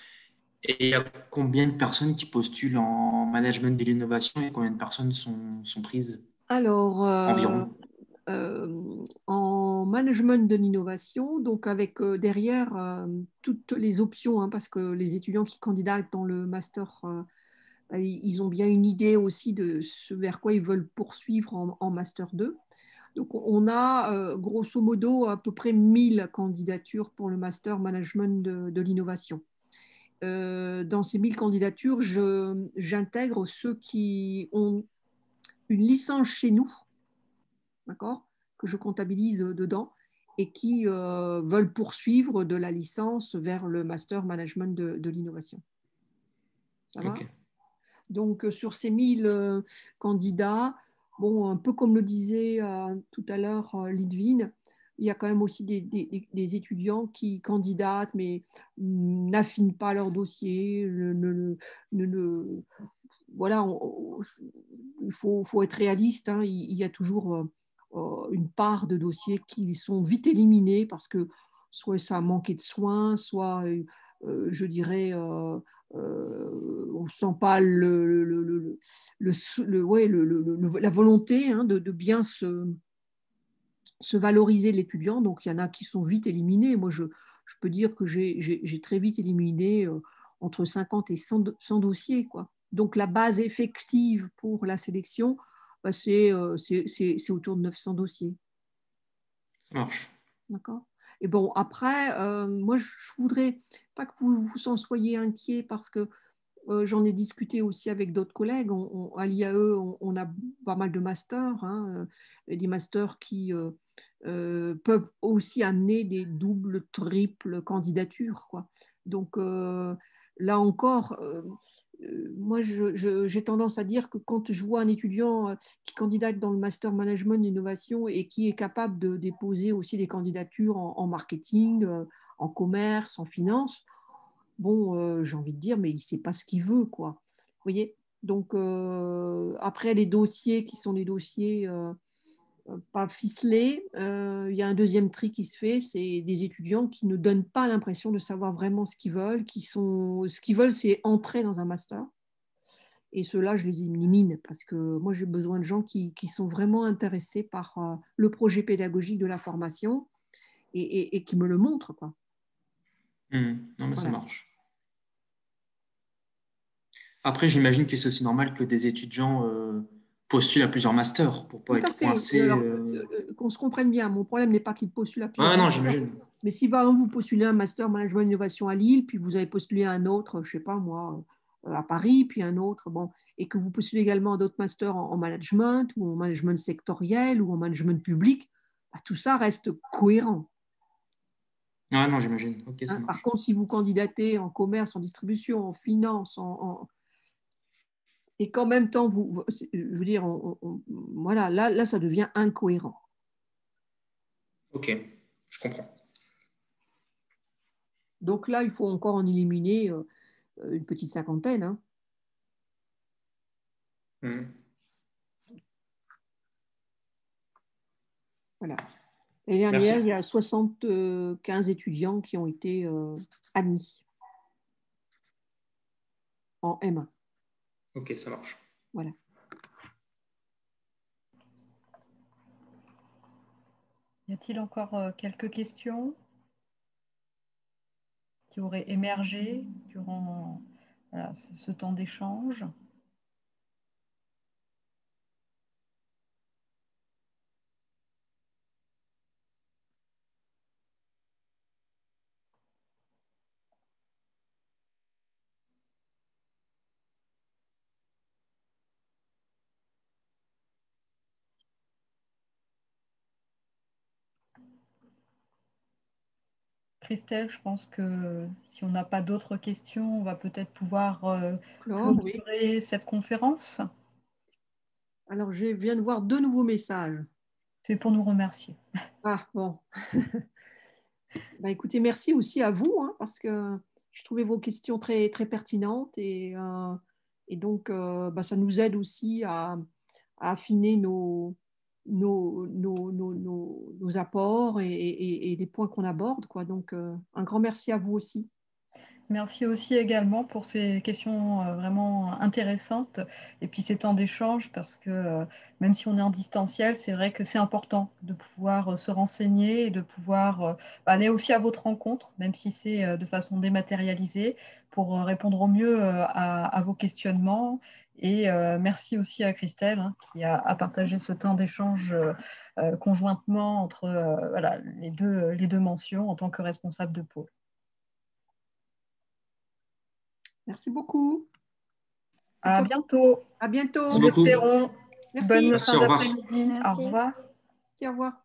Et il y a combien de personnes qui postulent en management de l'innovation et combien de personnes sont prises Alors, environ? En management de l'innovation, donc avec derrière toutes les options, hein, parce que les étudiants qui candidatent dans le master, ils ont bien une idée aussi de ce vers quoi ils veulent poursuivre en master 2. Donc, on a grosso modo à peu près 1000 candidatures pour le master management de l'innovation. Dans ces 1000 candidatures, j'intègre ceux qui ont une licence chez nous, d'accord, que je comptabilise dedans, et qui veulent poursuivre de la licence vers le master management de l'innovation. Ça va? Okay. Donc, sur ces 1000 candidats, bon, un peu comme le disait tout à l'heure Lidwine, il y a quand même aussi des étudiants qui candidatent, mais n'affinent pas leur dossier. Voilà, il faut être réaliste. Hein, il y a toujours une part de dossiers qui sont vite éliminés parce que soit ça a manqué de soins, soit, je dirais, on ne sent pas la volonté, hein, de bien se valoriser l'étudiant. Donc, il y en a qui sont vite éliminés. Moi, je peux dire que j'ai très vite éliminé entre 50 et 100 dossiers, quoi. Donc, la base effective pour la sélection, c'est autour de 900 dossiers. Ça marche. D'accord. Et bon, après, moi, je voudrais pas que vous en soyez inquiets parce que j'en ai discuté aussi avec d'autres collègues. À l'IAE, on a pas mal de masters, hein, et des masters qui peuvent aussi amener des doubles, triples candidatures, quoi. Donc, là encore, moi, j'ai tendance à dire que quand je vois un étudiant qui candidate dans le master management d'innovation et qui est capable de déposer aussi des candidatures en marketing, en commerce, en finance, bon, j'ai envie de dire, mais il ne sait pas ce qu'il veut, quoi. Vous voyez? Donc, après, les dossiers qui sont des dossiers pas ficelés, il y a un deuxième tri qui se fait, c'est des étudiants qui ne donnent pas l'impression de savoir vraiment ce qu'ils veulent, ce qu'ils veulent, c'est entrer dans un master. Et ceux-là, je les élimine parce que moi, j'ai besoin de gens qui sont vraiment intéressés par le projet pédagogique de la formation et qui me le montrent, quoi. Non, mais Voilà. ça marche. Après, j'imagine que c'est aussi normal que des étudiants postulent à plusieurs masters pour pas Tout à être fait. coincés. Alors, qu'on se comprenne bien, mon problème n'est pas qu'ils postulent à plusieurs Ah non, masters. j'imagine. Mais si par exemple vous postulez un master management innovation à Lille, puis vous avez postulé un autre, je ne sais pas moi, à Paris, puis un autre, bon, et que vous postulez également à d'autres masters en management ou en management sectoriel ou en management public, bah, tout ça reste cohérent. Ah non, j'imagine. Ok, ça Hein. Par marche. contre, si vous candidatez en commerce, en distribution, en finance, et qu'en même temps, je veux dire, voilà, là, ça devient incohérent. Ok, je comprends. Donc là, il faut encore en éliminer une petite cinquantaine. Hein. Voilà. L'année dernière, Merci. il y a 75 étudiants qui ont été admis en M1. Ok, ça marche. Voilà. Y a-t-il encore quelques questions qui auraient émergé durant voilà, ce temps d'échange? Christelle, je pense que si on n'a pas d'autres questions, on va peut-être pouvoir clôturer cette conférence. Alors, je viens de voir 2 nouveaux messages. C'est pour nous remercier. Ah, bon. Bah, écoutez, merci aussi à vous, hein, parce que je trouvais vos questions très, très pertinentes et donc, bah, ça nous aide aussi à affiner nos apports et les points qu'on aborde, quoi. Donc, un grand merci à vous aussi. Merci aussi également pour ces questions vraiment intéressantes et puis ces temps d'échange parce que même si on est en distanciel, c'est vrai que c'est important de pouvoir se renseigner et de pouvoir aller aussi à votre rencontre, même si c'est de façon dématérialisée, pour répondre au mieux à vos questionnements. Et merci aussi à Christelle hein, qui a partagé ce temps d'échange conjointement entre voilà, les deux mentions en tant que responsable de pôle. Merci beaucoup. À bientôt. À bientôt. Merci Nous beaucoup. l'espérons. Merci. Bonne Merci, fin au revoir. d'après-midi. Au Merci. revoir. Merci, au revoir.